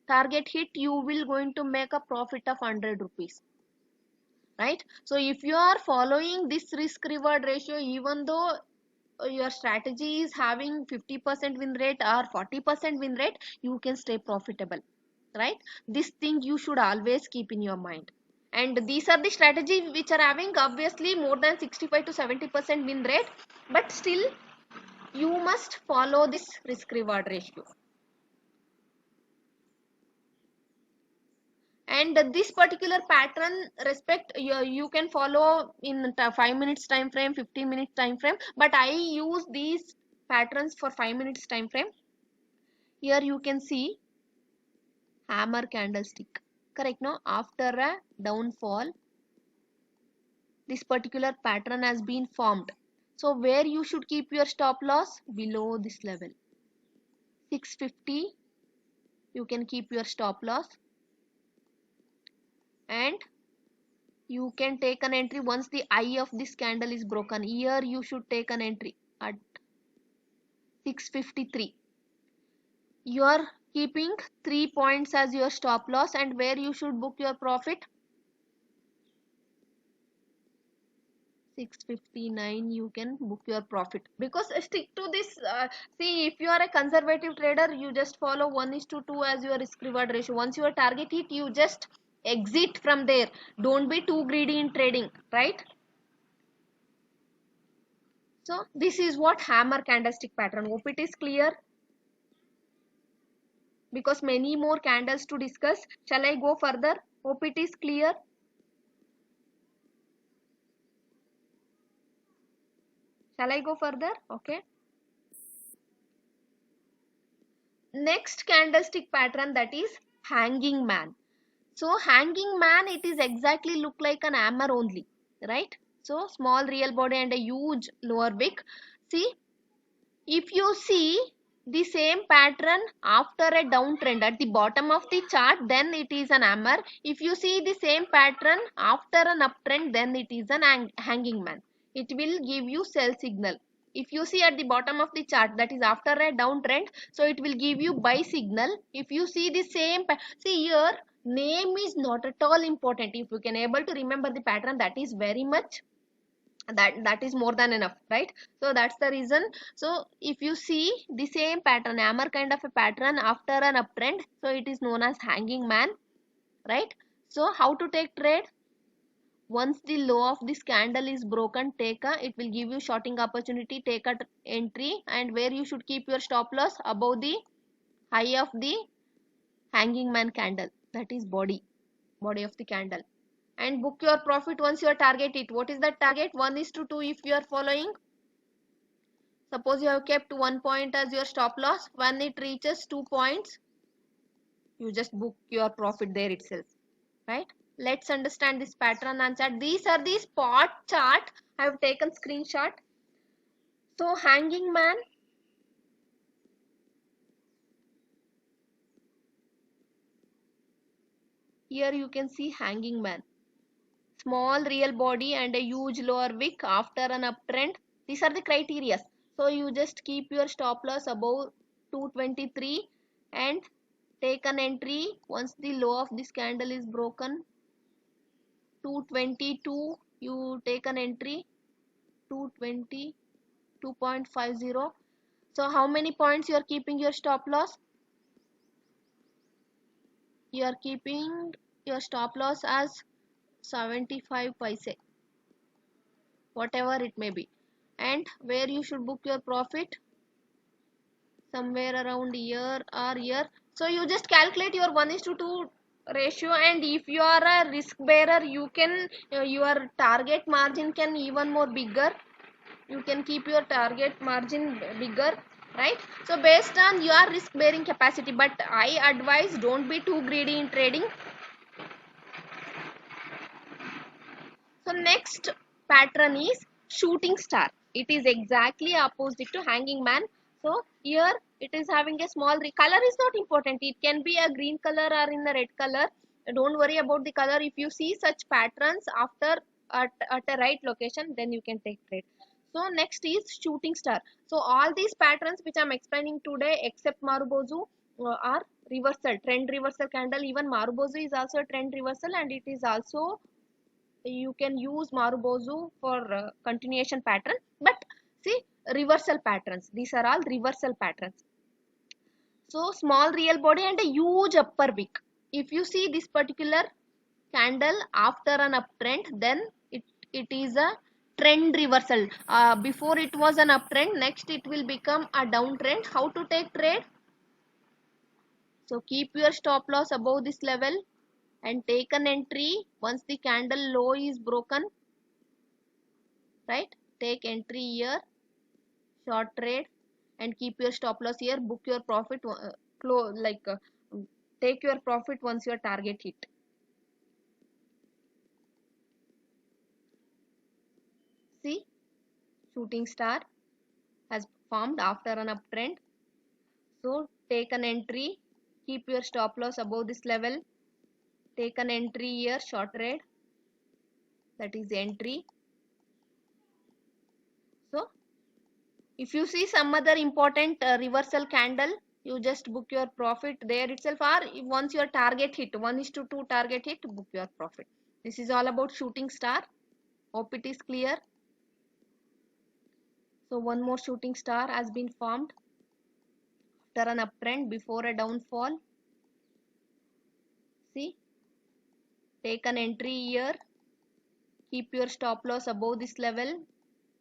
target hit, you will going to make a profit of 100 rupees, right? So if you are following this risk reward ratio, even though your strategy is having 50% win rate or 40% win rate, you can stay profitable, right? This thing you should always keep in your mind. And these are the strategies which are having obviously more than 65 to 70% win rate, but still you must follow this risk reward ratio. And this particular pattern respect, you can follow in 5 minutes time frame, 15 minutes time frame, but I use these patterns for 5 minutes time frame. Here you can see hammer candlestick, correct? No, after a downfall, this particular pattern has been formed. So where you should keep your stop loss? Below this level, 650, you can keep your stop loss, and you can take an entry once the eye of this candle is broken. Here you should take an entry at 653. You are keeping 3 points as your stop loss, and where you should book your profit? 659. You can book your profit, because stick to this. See, if you are a conservative trader, you just follow 1:2 as your risk reward ratio. Once your target hit, you just exit from there. Don't be too greedy in trading, right? So this is what hammer candlestick pattern. Hope it is clear, because many more candles to discuss. Shall I go further? Hope it is clear. Shall I go further? Okay. Next candlestick pattern, that is hanging man. So hanging man, it is exactly look like an hammer only, right? So small real body and a huge lower wick. See, if you see the same pattern after a downtrend at the bottom of the chart, then it is an hammer. If you see the same pattern after an uptrend, then it is an hanging man. It will give you sell signal. If you see at the bottom of the chart, that is after a downtrend, so it will give you buy signal. If you see the same, see here, name is not at all important. If you can able to remember the pattern, that is very much, that is more than enough, right? So that's the reason. So if you see the same pattern, hammer kind of a pattern after an uptrend, so it is known as hanging man, right? So how to take trade? Once the low of this candle is broken, it will give you shorting opportunity, take a entry, and where you should keep your stop loss? Above the high of the hanging man candle, that is body of the candle, and book your profit once your target hit. What is the target? 1:2 if you are following. Suppose you have kept 1 point as your stop loss. When it reaches 2 points, you just book your profit there itself, right? Let's understand this pattern and chart. These are the spot chart. I have taken screenshot. So hanging man, here you can see hanging man. Small real body and a huge lower wick after an uptrend. These are the criteria. So you just keep your stop loss above 223 and take an entry once the low of this candle is broken. 222, you take an entry. 222.50. So how many points you are keeping your stop loss? You are keeping your stop loss as 75 paise, whatever it may be. And where you should book your profit? Somewhere around here or here. So you just calculate your 1:2 ratio, and if you are a risk bearer, you can your target margin can even more bigger. You can keep your target margin bigger, right? So based on your risk bearing capacity, but I advise don't be too greedy in trading. So next pattern is shooting star. It is exactly opposite to hanging man. So here it is having a small color is not important. It can be a green color or in the red color. Don't worry about the color. If you see such patterns after at a right location, then you can take trade. So next is shooting star. So all these patterns which I am explaining today, except Marubozu, are reversal, trend reversal candle. Even Marubozu is also a trend reversal, and it is also, you can use Marubozu for continuation pattern. But see, reversal patterns, these are all reversal patterns. So small real body and a huge upper wick. If you see this particular candle after an uptrend, then it is a trend reversal. Before it was an uptrend, next it will become a downtrend. How to take trade? So keep your stop loss above this level and take an entry once the candle low is broken, right? Take entry here, short trade, and keep your stop loss here. Book your profit, take your profit once your target hit. See, shooting star has formed after an uptrend. So take an entry, keep your stop loss above this level, take an entry here, short trade, that is entry. So If you see some other important reversal candle, you just book your profit there itself, or once your target hit 1:2 target hit, book your profit. This is all about shooting star. Hope it is clear. So one more shooting star has been formed after an uptrend before a downfall. See, take an entry here, keep your stop loss above this level,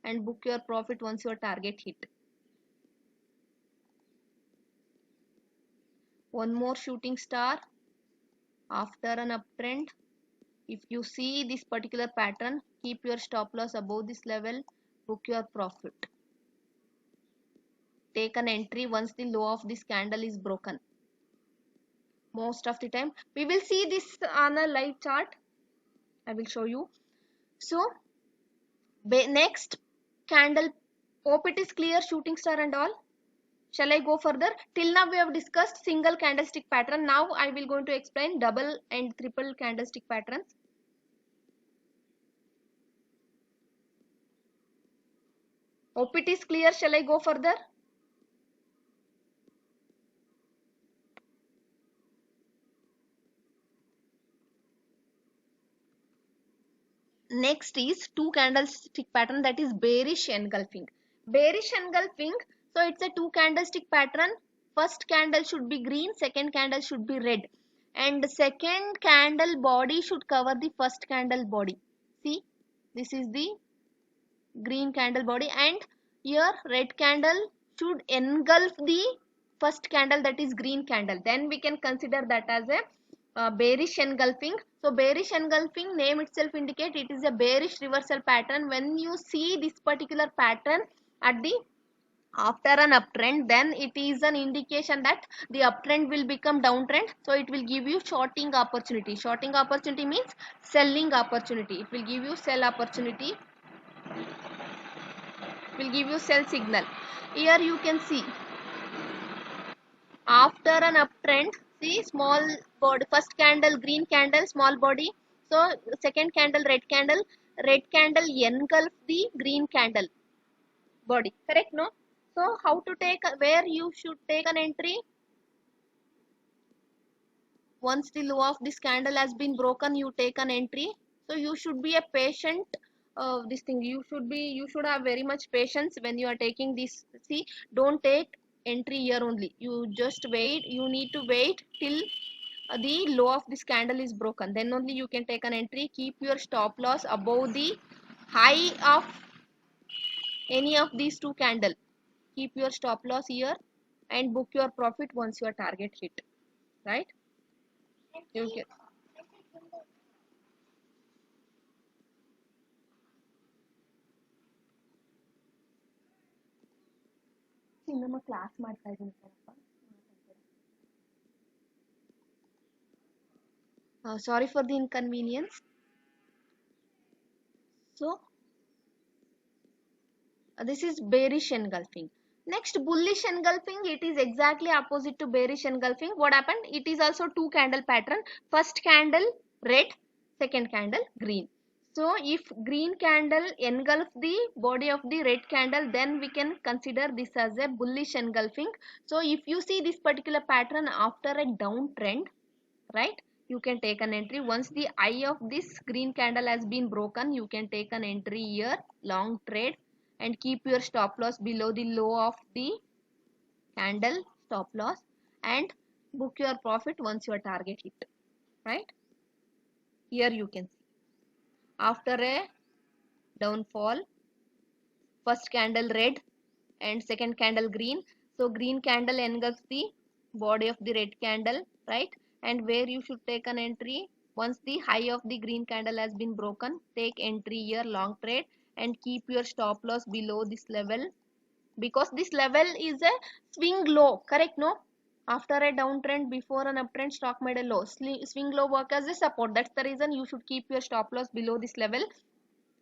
and book your profit once your target hit. One more shooting star after an uptrend. If you see this particular pattern, keep your stop loss above this level, book your profit. Take an entry once the low of this candle is broken. Most of the time we will see this on a live chart. I will show you. So next candle, hope it is clear, shooting star and all. Shall I go further? Till now we have discussed single candlestick pattern. Now I will going to explain double and triple candlestick patterns. Hope it is clear. Shall I go further? Next is two candlestick pattern, that is bearish engulfing. Bearish engulfing, so it's a two candlestick pattern. First candle should be green, second candle should be red, and second candle body should cover the first candle body. See, this is the green candle body, and here red candle should engulf the first candle, that is green candle. Then we can consider that as a bearish engulfing. So bearish engulfing, name itself indicate it is a bearish reversal pattern. When you see this particular pattern at the after an uptrend, then it is an indication that the uptrend will become downtrend, so it will give you shorting opportunity. Shorting opportunity means selling opportunity. It will give you sell opportunity, will give you sell signal. Here you can see after an uptrend, see small body, first candle green candle, small body. So second candle red candle, red candle engulf the green candle body, correct? No? So how to take, where you should take an entry? Once the low of this candle has been broken, you take an entry. So you should be a patient. This thing, you should have very much patience when you are taking this. See, don't take entry here only, you just wait, you need to wait till the low of this candle is broken, then only you can take an entry. Keep your stop loss above the high of any of these two candle. Keep your stop loss here and book your profit once your target hit, right? You can ನಮ್ಮ class ಮಾಡ್ತಾ ಇದ್ದೀನಿ ಕಣಪ್ಪ. Sorry for the inconvenience. So this is bearish engulfing. Next, bullish engulfing, it is exactly opposite to bearish engulfing. What happened? It is also two candle pattern. First candle red, second candle green. So if green candle engulf the body of the red candle, then we can consider this as a bullish engulfing. So if you see this particular pattern after a downtrend, right, you can take an entry. Once the eye of this green candle has been broken, you can take an entry here, long trade, and keep your stop loss below the low of the candle, stop loss, and book your profit once your target hit, right? Here you can see after a downfall, first candle red and second candle green. So green candle engulfs the body of the red candle, right? And where you should take an entry, once the high of the green candle has been broken, take entry here, long trade, and keep your stop loss below this level, because this level is a swing low, correct? No? After a downtrend, before an uptrend, stock made a low, swing low work as a support. That's the reason you should keep your stop loss below this level.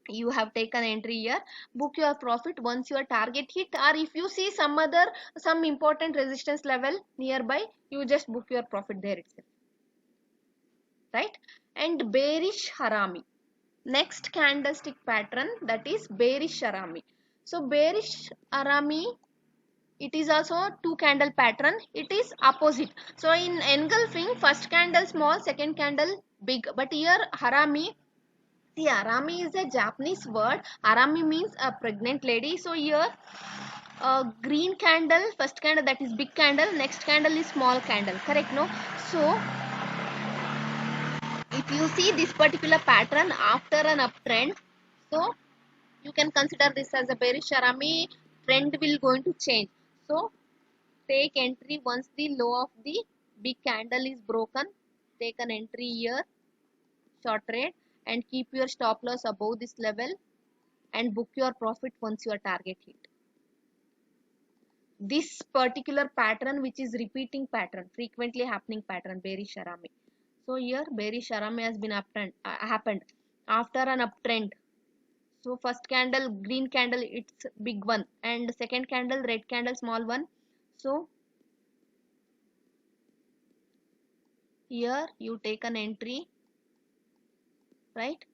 You have taken entry here, book your profit once your target hit, or if you see some important resistance level nearby, you just book your profit there itself, right? And bearish harami, next candlestick pattern, that is bearish harami. So bearish Arami, it is also two candle pattern. It is opposite. So in engulfing, first candle small, second candle big. But here Harami, see, Arami is a Japanese word. Arami means a pregnant lady. So here green candle, first candle, that is big candle, next candle is small candle, correct? No. So if you see this particular pattern after an uptrend, so you can consider this as a bearish Arami. Trend will going to change. So take entry once the low of the big candle is broken. Take an entry here, short trade, and keep your stop loss above this level and book your profit once your target hit. This particular pattern, which is repeating pattern, frequently happening pattern, bearish Arami. So here bearish Arami has been happened after an uptrend. So first candle green candle, it's big one, and second candle red candle, small one. So here you take an entry, right?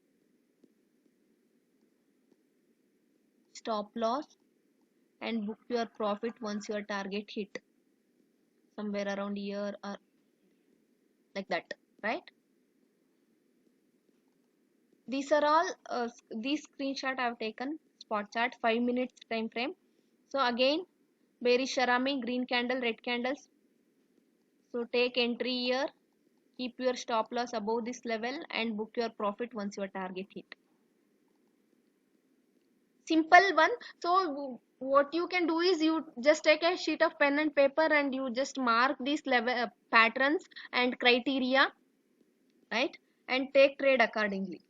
Stop loss and book your profit once your target hit somewhere around here or like that, right? These are all these screenshot I've taken, spot chart, 5 minutes time frame. So again bearish Arami, green candle, red candles. So take entry here, keep your stop loss above this level and book your profit once your target hit. Simple one. So what you can do is you just take a sheet of pen and paper and you just mark these level patterns and criteria, right? And take trade accordingly.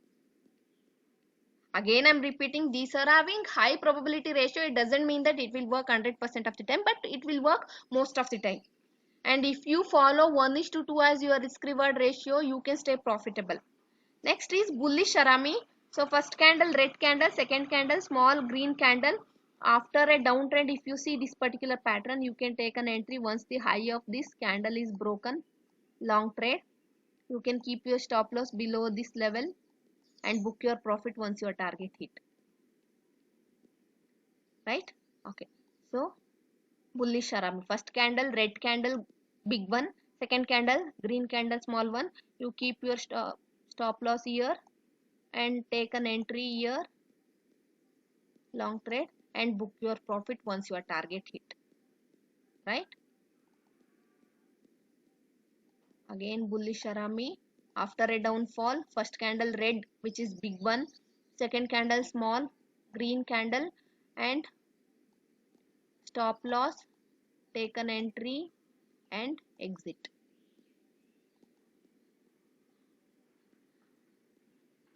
Again I'm repeating, these are having high probability ratio. It doesn't mean that it will work 100% of the time, but it will work most of the time. And if you follow 1:2 as your risk reward ratio, you can stay profitable. Next is bullish Arami. So first candle red candle, second candle small green candle. After a downtrend, if you see this particular pattern, you can take an entry once the high of this candle is broken. Long trade. You can keep your stop loss below this level and book your profit once your target hit. Right? Okay. So bullish Arami. First candle red candle big one. Second candle green candle small one. You keep your stop loss here and take an entry here, long trade, and book your profit once your target hit, right? Again bullish Arami. After a downfall, first candle red, which is big one, second candle small green candle, and stop loss, take an entry and exit.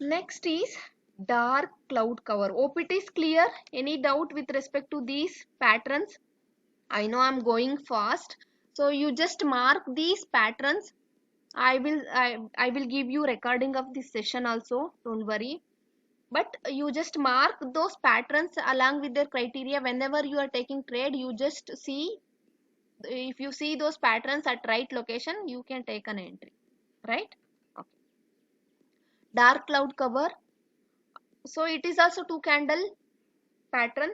Next is dark cloud cover. Hope it is clear. Any doubt with respect to these patterns? I know I'm going fast, so you just mark these patterns. I will give you recording of this session also, don't worry. But you just mark those patterns along with their criteria. Whenever you are taking trade, you just see, if you see those patterns at right location, you can take an entry, right? Okay. Dark cloud cover. So it is also two candle pattern.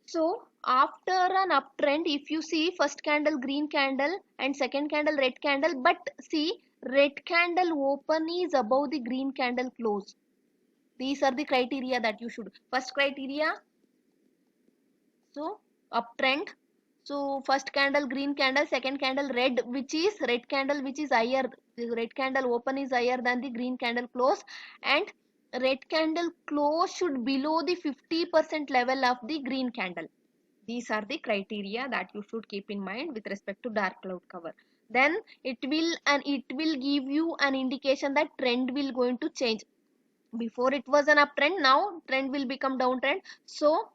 So after an uptrend, if you see first candle green candle and second candle red candle, but see red candle open is above the green candle close. These are the criteria that you should. First criteria, so uptrend. So first candle green candle, second candle red, which is red candle which is higher. The red candle open is higher than the green candle close, and red candle close should below the 50% level of the green candle. These are the criteria that you should keep in mind with respect to dark cloud cover. Then it will give you an indication that trend will going to change. Before it was an uptrend, now trend will become downtrend. So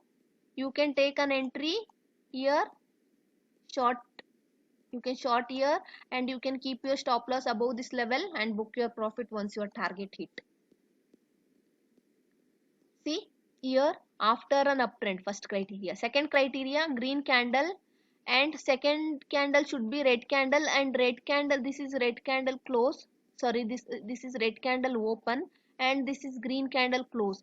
you can take an entry here, short. You can short here and you can keep your stop loss above this level and book your profit once your target hit. See here, after an uptrend, first criteria. Second criteria, green candle, and second candle should be red candle, and red candle, this is red candle close. Sorry, this is red candle open and this is green candle close.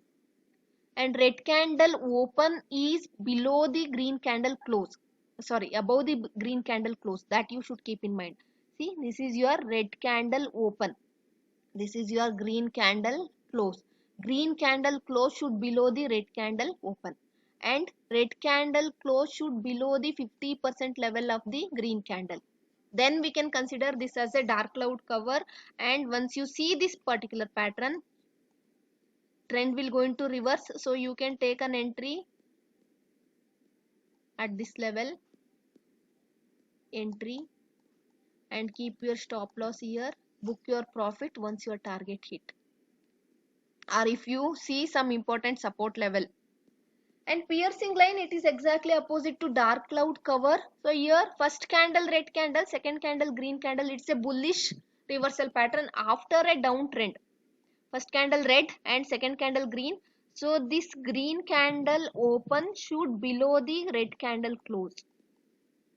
and red candle open is below the green candle close, sorry, above the green candle close, that you should keep in mind. See, this is your red candle open, this is your green candle close. Green candle close should below the red candle open, and red candle close should below the 50% level of the green candle. Then we can consider this as a dark cloud cover. And once you see this particular pattern, trend will go into reverse, so you can take an entry at this level, entry, and keep your stop loss here, book your profit once your target hit, or if you see some important support level. And piercing line, it is exactly opposite to dark cloud cover. So here first candle red candle, second candle green candle, it's a bullish reversal pattern after a downtrend. First candle red and second candle green, so this green candle open should below the red candle close,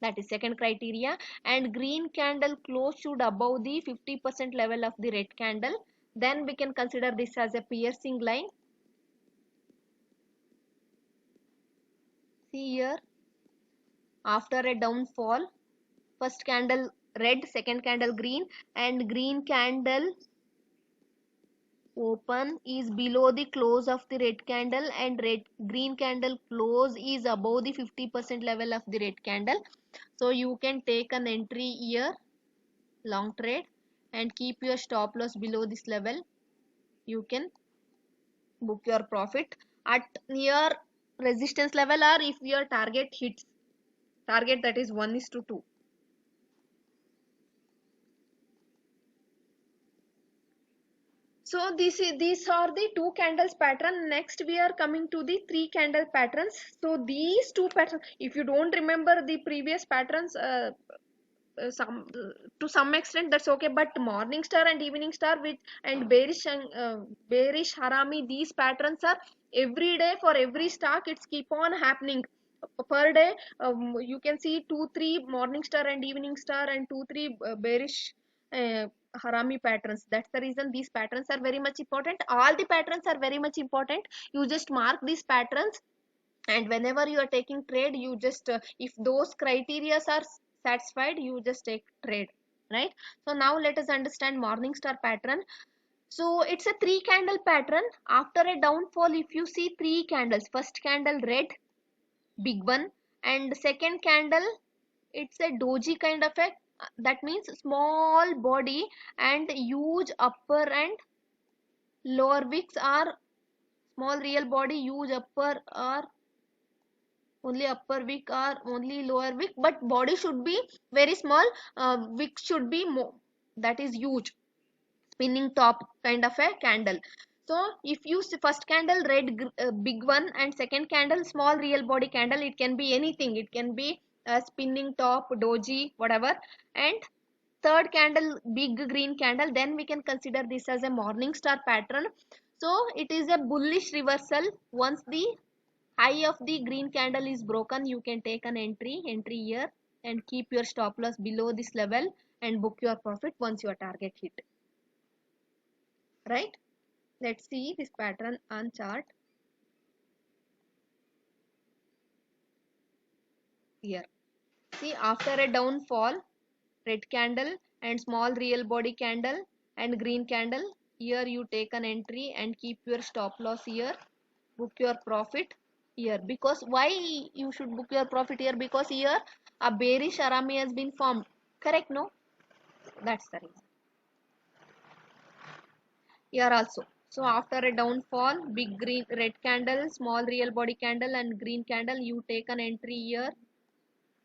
that is second criteria, and green candle close should above the 50% level of the red candle. Then we can consider this as a piercing line. See here, after a downfall, first candle red, second candle green, and green candle open is below the close of the red candle, and green candle close is above the 50% level of the red candle. So you can take an entry here, long trade, and keep your stop loss below this level. You can book your profit at near resistance level, or if your target hits target, that is 1:2. So these are the two candles pattern. Next we are coming to the three candle patterns. So these two patterns, if you don't remember the previous patterns, some to some extent that's okay, but morning star and evening star with and bearish and bearish harami, these patterns are every day for every stock, it's keep on happening per day. You can see 2-3 morning star and evening star and 2-3 bearish uh, harami patterns. That's the reason these patterns are very much important. All the patterns are very much important. You just mark these patterns, and whenever you are taking trade, you just if those criteria are satisfied, you just take trade, right? So now let us understand morning star pattern. So it's a three candle pattern. After a downfall, if you see three candles, first candle red, big one, and second candle, it's a doji kind of a, that means small body and huge upper and lower wicks, are small real body, huge upper, or only upper wick or only lower wick, but body should be very small, wick should be more, that is huge, spinning top kind of a candle. So if you see first candle red, big one, and second candle small real body candle, it can be anything, it can be a spinning top, doji, whatever, and third candle big green candle, then we can consider this as a morning star pattern. So it is a bullish reversal. Once the high of the green candle is broken, you can take an entry here, and keep your stop loss below this level and book your profit once your target hit, right? Let's see this pattern on chart here. See, after a downfall, red candle and small real body candle and green candle, here you take an entry and keep your stop loss here, book your profit here. Because why you should book your profit here? Because here a bearish arami has been formed, correct? No, that's the reason. Here also, so after a downfall, big green red candle, small real body candle, and green candle, you take an entry here,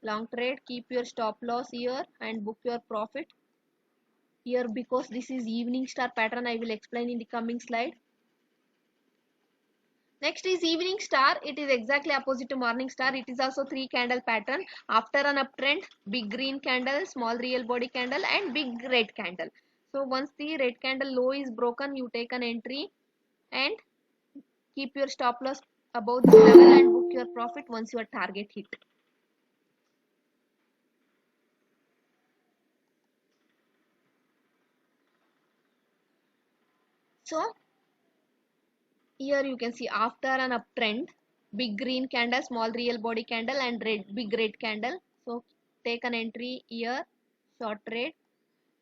long trade, keep your stop loss here and book your profit here. Because this is evening star pattern, I will explain in the coming slide. Next is evening star. It is exactly opposite to morning star. It is also three candle pattern. After an uptrend, big green candle, small real body candle, and big red candle. So once the red candle low is broken, you take an entry and keep your stop loss above this level and book your profit once your target hit. So here you can see after an uptrend, big green candle, small real body candle, and big red candle. So take an entry here, short trade,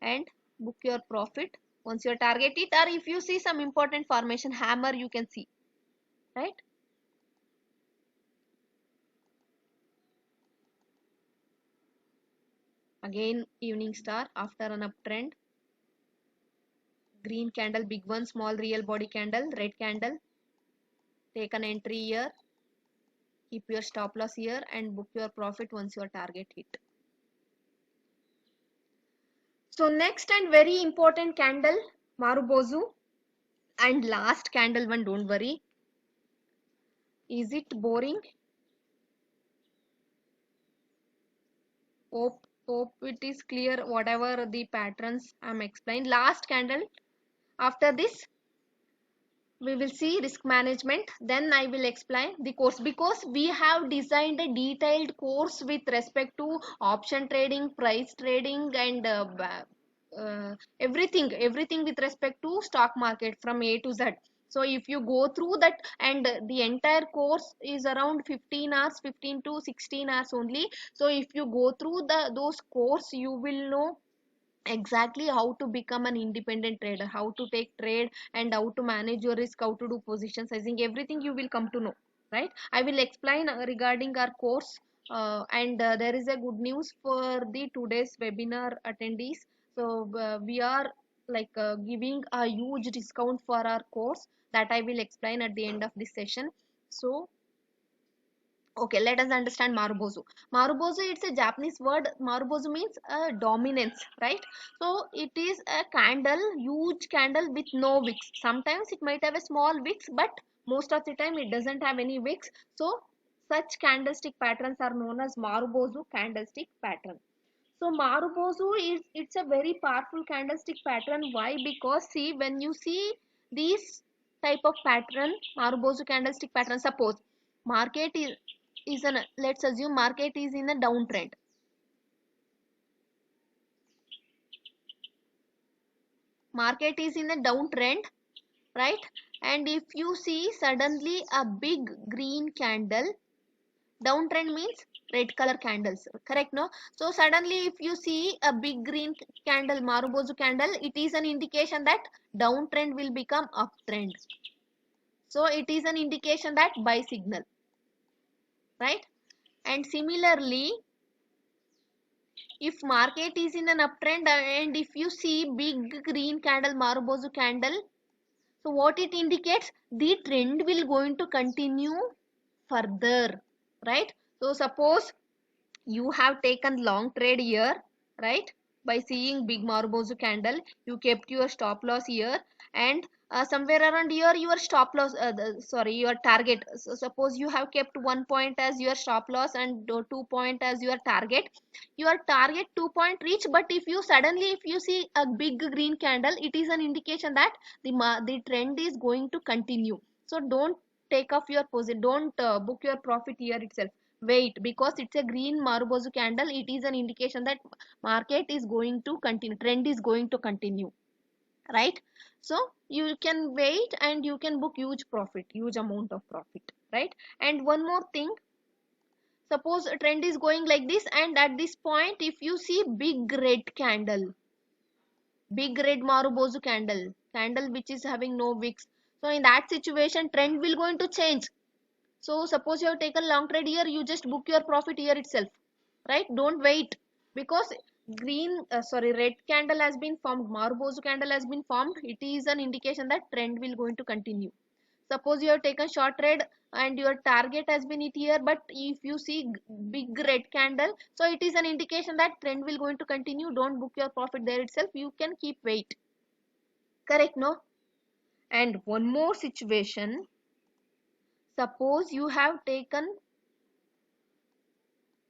and book your profit once you target it. Or if you see some important formation hammer, you can see, right? Again evening star after an uptrend, green candle, big one, small real body candle, red candle. Take an entry here, keep your stop loss here, and book your profit once your target hit. So next and very important candle, Marubozu, and last candle one, don't worry. Is it boring? Hope it is clear whatever the patterns I'm explained. Last candle. After this, we will see risk management. Then I will explain the course, because we have designed a detailed course with respect to option trading, price trading, and everything with respect to stock market from A to Z. So if you go through that, and the entire course is around 15 hours, 15 to 16 hours only. So if you go through those course, you will know exactly how to become an independent trader, how to take trade, and how to manage your risk, how to do position sizing, everything you will come to know, right? I will explain regarding our course. And there is a good news for the today's webinar attendees. So we are like giving a huge discount for our course, that I will explain at the end of this session. So okay, let us understand Marubozu. Marubozu, it's a Japanese word. Marubozu means dominance, right? So it is a candle, huge candle with no wicks. Sometimes it might have a small wicks, but most of the time it doesn't have any wicks. So such candlestick patterns are known as Marubozu candlestick pattern. So Marubozu is, it's a very powerful candlestick pattern. Why? Because see, when you see these type of pattern, Marubozu candlestick pattern, suppose market is an, let's assume market is in a downtrend. Market is in a downtrend, right? And if you see suddenly a big green candle, downtrend means red color candles, correct? No, so suddenly if you see a big green candle, Marubozu candle, it is an indication that downtrend will become uptrend. So it is an indication that buy signal, right? And similarly, if market is in an uptrend, and if you see big green candle, Marubozu candle, so what it indicates, the trend will going to continue further, right? So suppose you have taken long trade here, right? By seeing big Marubozu candle, you kept your stop loss here, and somewhere around here your stop loss, sorry, your target. So suppose you have kept 1 point as your stop loss and 2 point as your target. Your target 2 point reach, but if you suddenly if you see a big green candle, it is an indication that the trend is going to continue. So don't take off your position, don't book your profit here itself. Wait, because it's a green Marubozu candle, it is an indication that market is going to continue, trend is going to continue, right? So you can wait and you can book huge profit, huge amount of profit, right? And one more thing, suppose a trend is going like this, and at this point if you see big red candle, big red Marubozu candle which is having no wicks, so in that situation trend will going to change. So suppose you have taken long trade here, you just book your profit here itself, right? Don't wait, because red candle has been formed, Marubozu candle has been formed. It is an indication that trend will going to continue. Suppose you have taken short trade and your target has been hit here, but if you see big red candle, so it is an indication that trend will going to continue. Don't book your profit there itself. You can keep wait. Correct, no? And one more situation. Suppose you have taken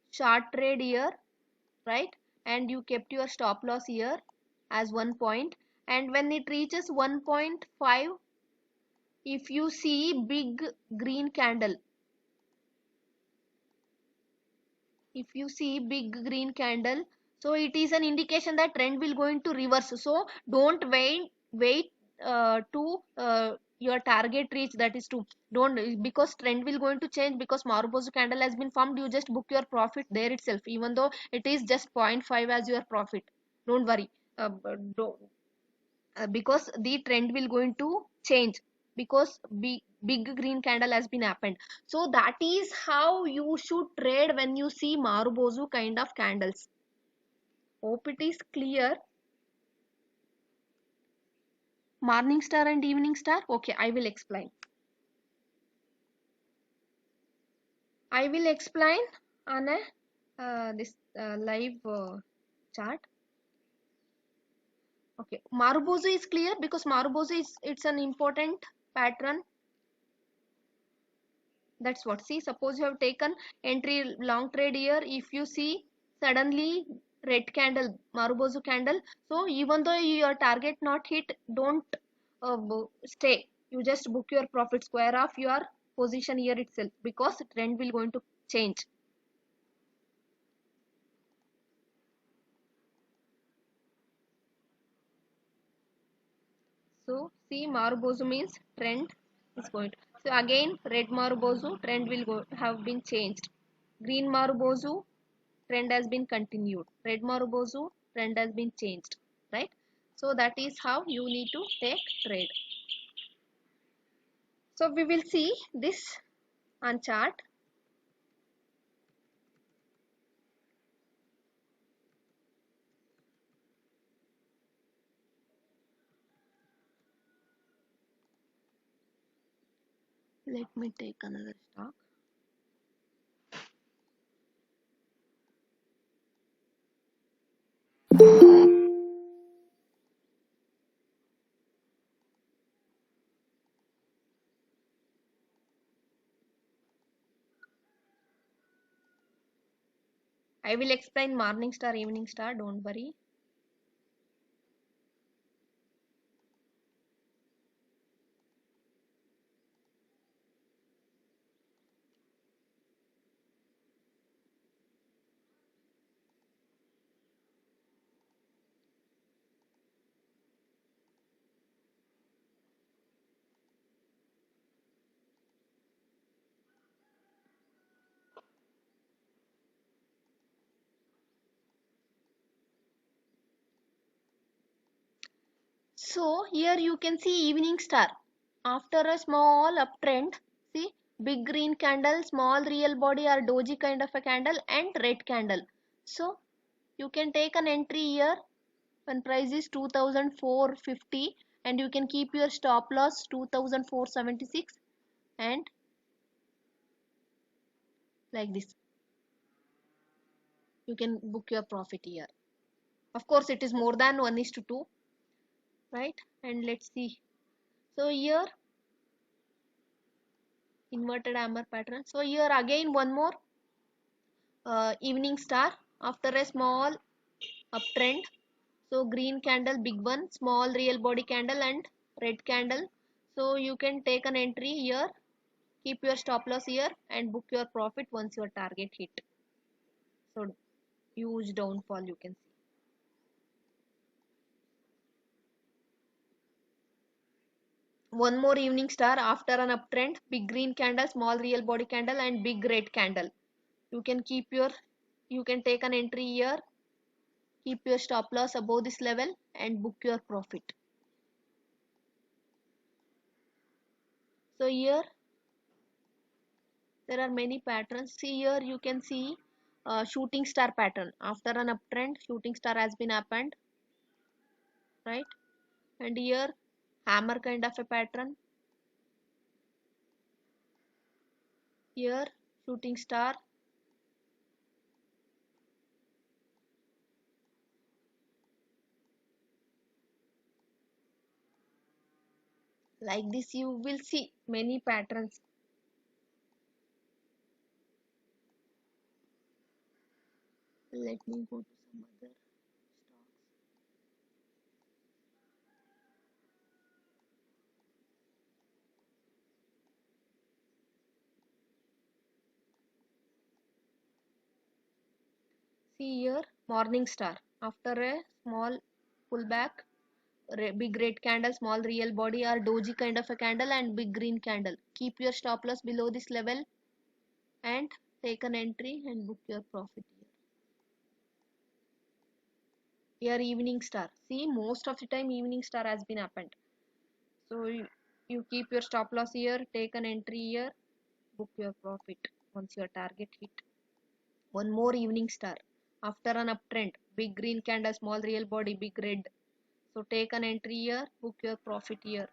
short trade here, right? And you kept your stop loss here as 1 point, and when it reaches 1.5, if you see big green candle, if you see big green candle, so it is an indication that trend will going to reverse. So don't wait to your target reach, that is to don't, because trend will going to change, because Marubozu candle has been formed, you just book your profit there itself, even though it is just 0.5 as your profit. Don't worry. Don't, because the trend will going to change, because big green candle has been happened. So that is how you should trade when you see Marubozu kind of candles. Hope it is clear. Morning star and evening star, okay, I will explain on a this live chart. Okay, Marubozu is clear, because Marubozu is, it's an important pattern. That's what. See, suppose you have taken entry long trade here. If you see suddenly red candle, Marubozu candle. So even though your target not hit, don't stay. You just book your profit, square off your position here itself, because trend will going to change. So see, Marubozu means trend is going to. So again, red Marubozu trend will go have been changed. Green Marubozu trend has been continued. Red Marubozu trend has been changed, right? So that is how you need to take trade. So we will see this on chart. Let me take another stock. I will explain morning star, evening star, don't worry. So here you can see evening star. After a small uptrend, see big green candle, small real body or doji kind of a candle, and red candle. So you can take an entry here when price is 2450, and you can keep your stop loss 2476, and like this you can book your profit here. Of course it is more than 1:2, right? And let's see. So here inverted hammer pattern. So here again one more evening star after a small uptrend. So green candle, big one, small real body candle, and red candle. So you can take an entry here, keep your stop loss here, and book your profit once your target hit. So huge downfall you can see. One more evening star after an uptrend, big green candle, small real body candle, and big red candle. You can keep your, you can take an entry here, keep your stop loss above this level, and book your profit. So here there are many patterns. See here you can see shooting star pattern. After an uptrend, shooting star has been happened, right? And here hammer kind of a pattern. Here shooting star. Like this you will see many patterns. Let me go to some other stocks. See here morning star after a small pullback, big red candle, small real body, or doji kind of a candle, and big green candle. Keep your stop loss below this level and take an entry and book your profit here. Here evening star. See, most of the time evening star has been happened. So you keep your stop loss here, take an entry here, book your profit once your target hit. One more evening star. After an uptrend, big green candle, small real body, big red. So take an entry here, book your profit here.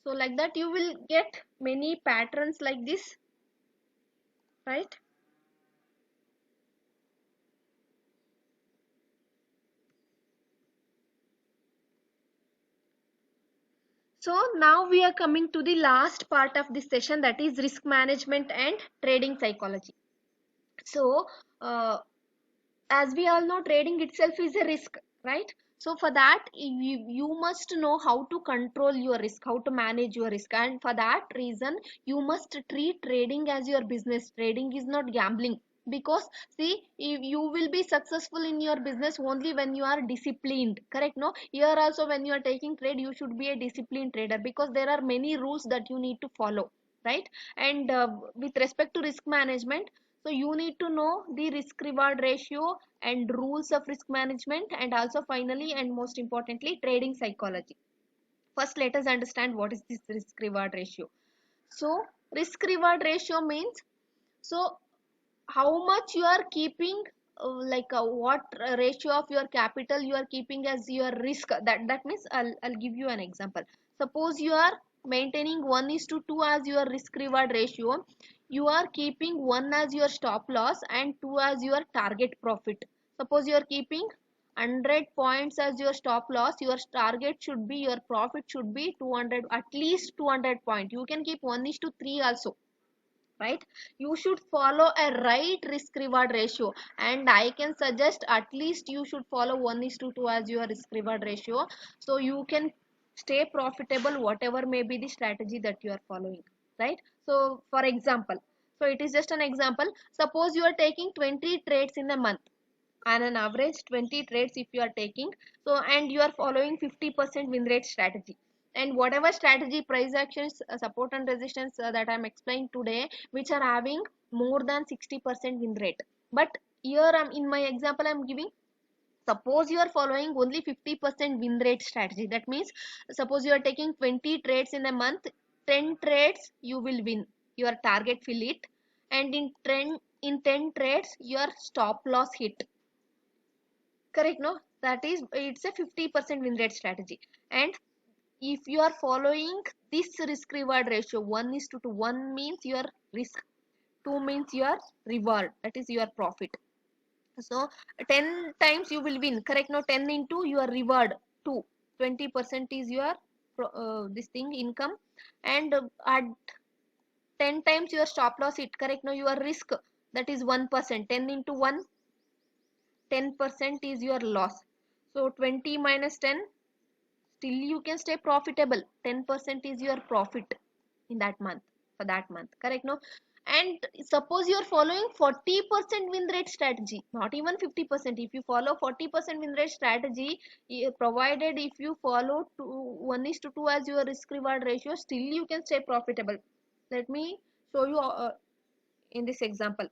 So like that you will get many patterns like this, right? So now we are coming to the last part of this session, that is risk management and trading psychology. So as we all know, trading itself is a risk, right? So for that you must know how to control your risk, how to manage your risk, and for that reason you must treat trading as your business. Trading is not gambling, because see, you will be successful in your business only when you are disciplined, correct? No, here also when you are taking trade, you should be a disciplined trader, because there are many rules that you need to follow, right? And with respect to risk management, so you need to know the risk reward ratio and rules of risk management, and also finally and most importantly trading psychology. First let us understand what is this risk reward ratio. So risk reward ratio means, so how much you are keeping, what ratio of your capital you are keeping as your risk. That means I'll give you an example. Suppose you are maintaining 1 is to 2 as your risk reward ratio. You are keeping 1 as your stop loss and 2 as your target profit. Suppose you are keeping 100 points as your stop loss, your target should be, your profit should be 200, at least 200 point. You can keep 1 is to 3 also, right? You should follow a right risk reward ratio, and I can suggest at least you should follow 1 is to 2 as your risk reward ratio, so you can stay profitable whatever may be the strategy that you are following, right? So for example, so it is just an example. Suppose you are taking 20 trades in a month, on an average 20 trades if you are taking, so and you are following 50% win rate strategy, and whatever strategy, price actions, support and resistance, that I'm explaining today, which are having more than 60% win rate. But here I'm in my example I'm giving, suppose you are following only 50% win rate strategy. That means suppose you are taking 20 trades in a month, 10 trades you will win, your target will hit, and in 10 trades your stop loss hit, correct? No, that is, it's a 50% win rate strategy. And if you are following this risk reward ratio, 1 is to 2, 1 means your risk, 2 means your reward, that is your profit. So 10 times you will win, correct? No, 10 into your reward 2, 20% is your this thing income, and at 10 times your stop loss hit, correct? No, your risk, that is 1%, 10 into 1, 10% is your loss. So 20 minus 10, still you can stay profitable. 10% is your profit in that month, for that month, correct? No, and suppose you are following 40% win rate strategy, not even 50%. If you follow 40% win rate strategy, provided if you follow 1 is to 2 as your risk reward ratio, still you can stay profitable. Let me show you in this example.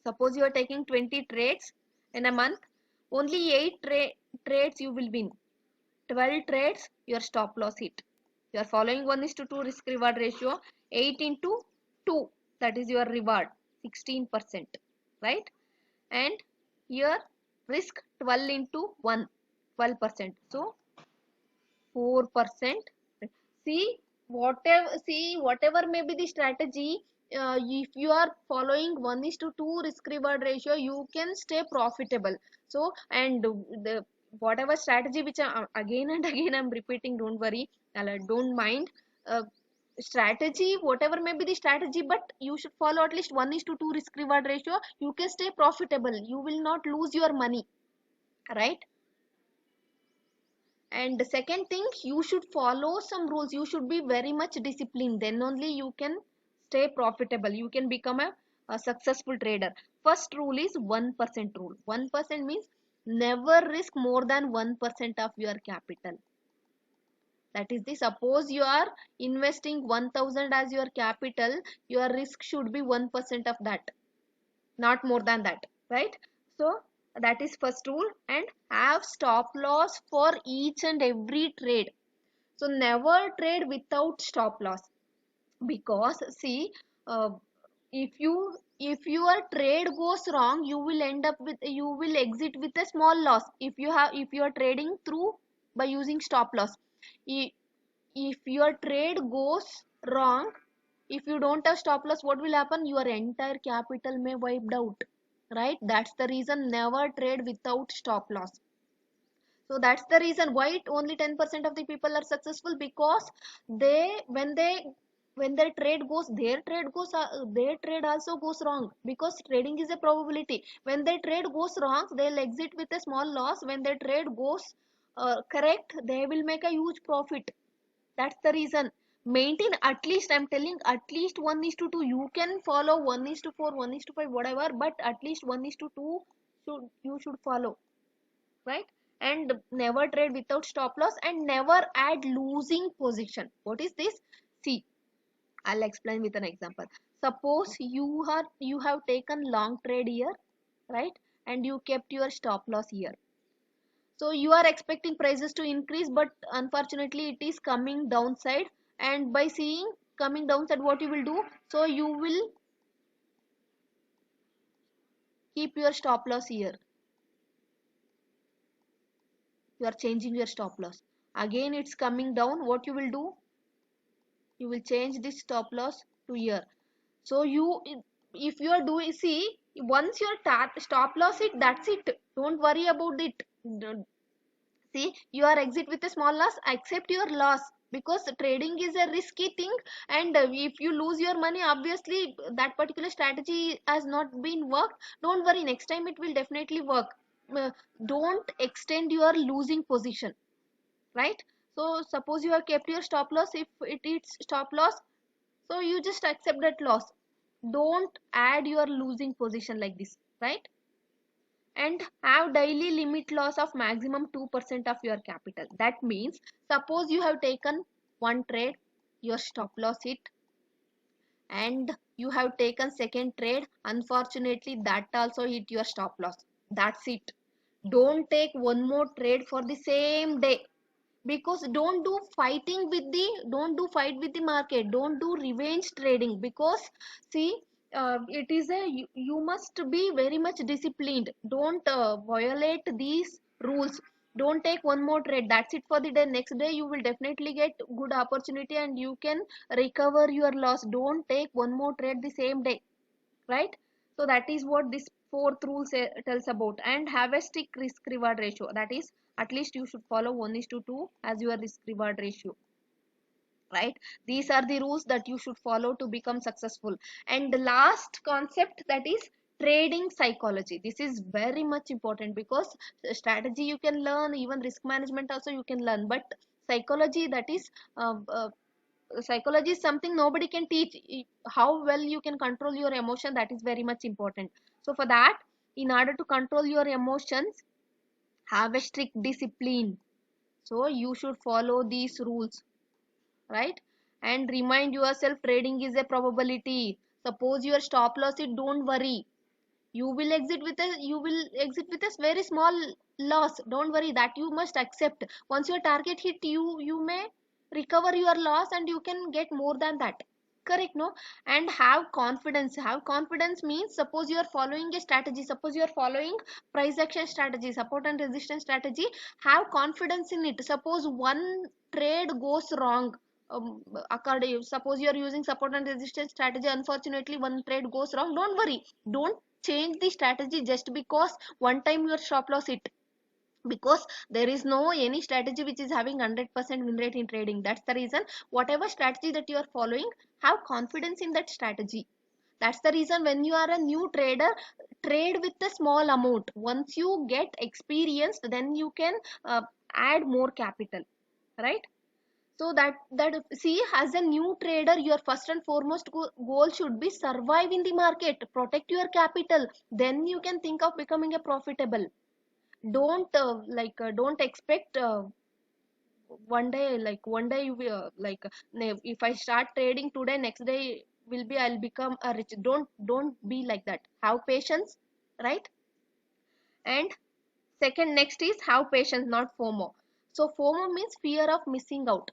Suppose you are taking 20 trades in a month, only 8 trades you will win, 12 trades your stop loss hit. You are following 1 is to 2 risk reward ratio, 8 into 2, that is your reward, 16%, right? And here risk 12 into 1, 12%, so 4%. See, whatever may be the strategy, if you are following 1 is to 2 risk reward ratio, you can stay profitable. So, and the whatever strategy which again and again I'm repeating, don't worry, don't mind. Strategy, whatever may be the strategy, but you should follow at least 1 is to 2 risk reward ratio. You can stay profitable, you will not lose your money, right? And the second thing, you should follow some rules, you should be very much disciplined, then only you can stay profitable, you can become a a successful trader? First rule is 1% rule. 1% means never risk more than 1% of your capital. That is the, suppose you are investing 1000 as your capital, your risk should be 1% of that, not more than that, right? So that is first rule. And have stop loss for each and every trade. So never trade without stop loss, because see, uh, if your trade goes wrong, you will end up with, you will exit with a small loss. If you are trading through by using stop loss, if your trade goes wrong, if you don't have stop loss, what will happen? Your entire capital may wiped out, right? That's the reason never trade without stop loss. So that's the reason why only 10% of the people are successful, because they, when their trade goes, their trade also goes wrong, because trading is a probability. When their trade goes wrong, they'll exit with a small loss. When their trade goes correct, they will make a huge profit. That's the reason. Maintain at least, I'm telling, at least 1 is to 2. You can follow 1 is to 4, 1 is to 5, whatever, but at least 1 is to 2 you should follow, right? And never trade without stop loss, and never add losing position. What is this? See, I'll explain with an example. Suppose you have taken long trade here, right? And you kept your stop loss here. So you are expecting prices to increase, but unfortunately it is coming downside. And by seeing coming downside, what you will do? So you will keep your stop loss here. You are changing your stop loss. Again it's coming down. What you will do? You will change this stop loss to here. So you, if you are doing, see, once your stop loss it, that's it. Don't worry about it. See, you are exit with a small loss, accept your loss, because trading is a risky thing. And if you lose your money, obviously that particular strategy has not been worked. Don't worry, next time it will definitely work. Uh, don't extend your losing position, right? So suppose you have kept your stop loss, if it is stop loss, so you just accept that loss. Don't add your losing position like this, right? And have daily limit loss of maximum 2% of your capital. That means, suppose you have taken one trade, your stop loss hit, and you have taken second trade, unfortunately that also hit your stop loss. That's it. Don't take one more trade for the same day, because don't do fight with the market, don't do revenge trading, because see, it is a, you must be very much disciplined. Don't violate these rules. Don't take one more trade, that's it for the day. Next day you will definitely get good opportunity and you can recover your loss. Don't take one more trade the same day, right? So that is what this fourth rule tells about. And have a strict risk reward ratio. That is, at least you should follow 1 is to 2 as your risk reward ratio, right? These are the rules that you should follow to become successful. And the last concept, that is trading psychology. This is very much important, because strategy you can learn, even risk management also you can learn, but psychology, that is psychology is something nobody can teach. How well you can control your emotion, that is very much important. So for that, in order to control your emotions, have a strict discipline. So you should follow these rules, right? And remind yourself, trading is a probability. Suppose your stop loss it, don't worry, you will exit with a very small loss. Don't worry, that you must accept. Once your target hit, you may recover your loss and you can get more than that, correct? No? And have confidence. Have confidence means, suppose you are following a strategy, suppose you are following price action strategy, support and resistance strategy, have confidence in it. Suppose one trade goes wrong, according, suppose you are using support and resistance strategy, unfortunately one trade goes wrong, don't worry, don't change the strategy just because one time your stop loss hit, because there is no any strategy which is having 100% win rate in trading. That's the reason, whatever strategy that you are following, have confidence in that strategy. That's the reason, when you are a new trader, trade with a small amount. Once you get experienced, then you can add more capital, right? So that see, as a new trader, your first and foremost goal should be survive in the market, protect your capital, then you can think of becoming a profitable. Don't don't expect one day you will if I start trading today, next day will be I'll become a rich. Don't be like that. Have patience, right? And second, next is have patience, not FOMO. So FOMO means fear of missing out.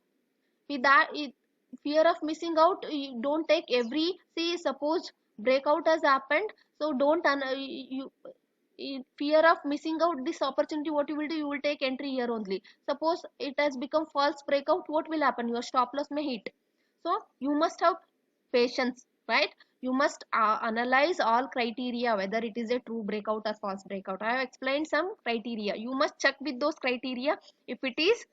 With that fear of missing out, you don't take every, see, suppose breakout has happened, so don't fear of missing out this opportunity, what you will do, you will take entry here only. Suppose it has become false breakout, what will happen, your stop loss may hit. So you must have patience, right? You must analyze all criteria whether it is a true breakout or false breakout. I have explained some criteria, you must check with those criteria. If it is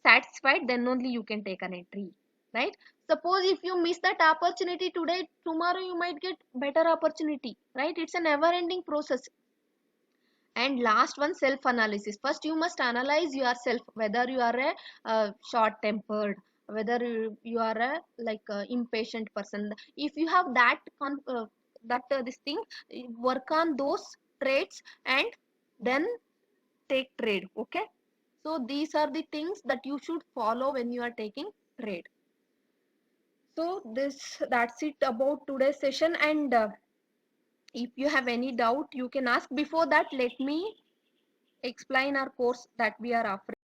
satisfied, then only you can take an entry, right? Suppose if you miss that opportunity today, tomorrow you might get better opportunity, right? It's a never ending process. And last one, self analysis. First you must analyze yourself, whether you are a short tempered, whether you are a impatient person. If you have this thing, work on those traits and then take trade. Okay, so these are the things that you should follow when you are taking trade. So that's it about today's session. And if you have any doubt, you can ask. Before that, let me explain our course that we are offering.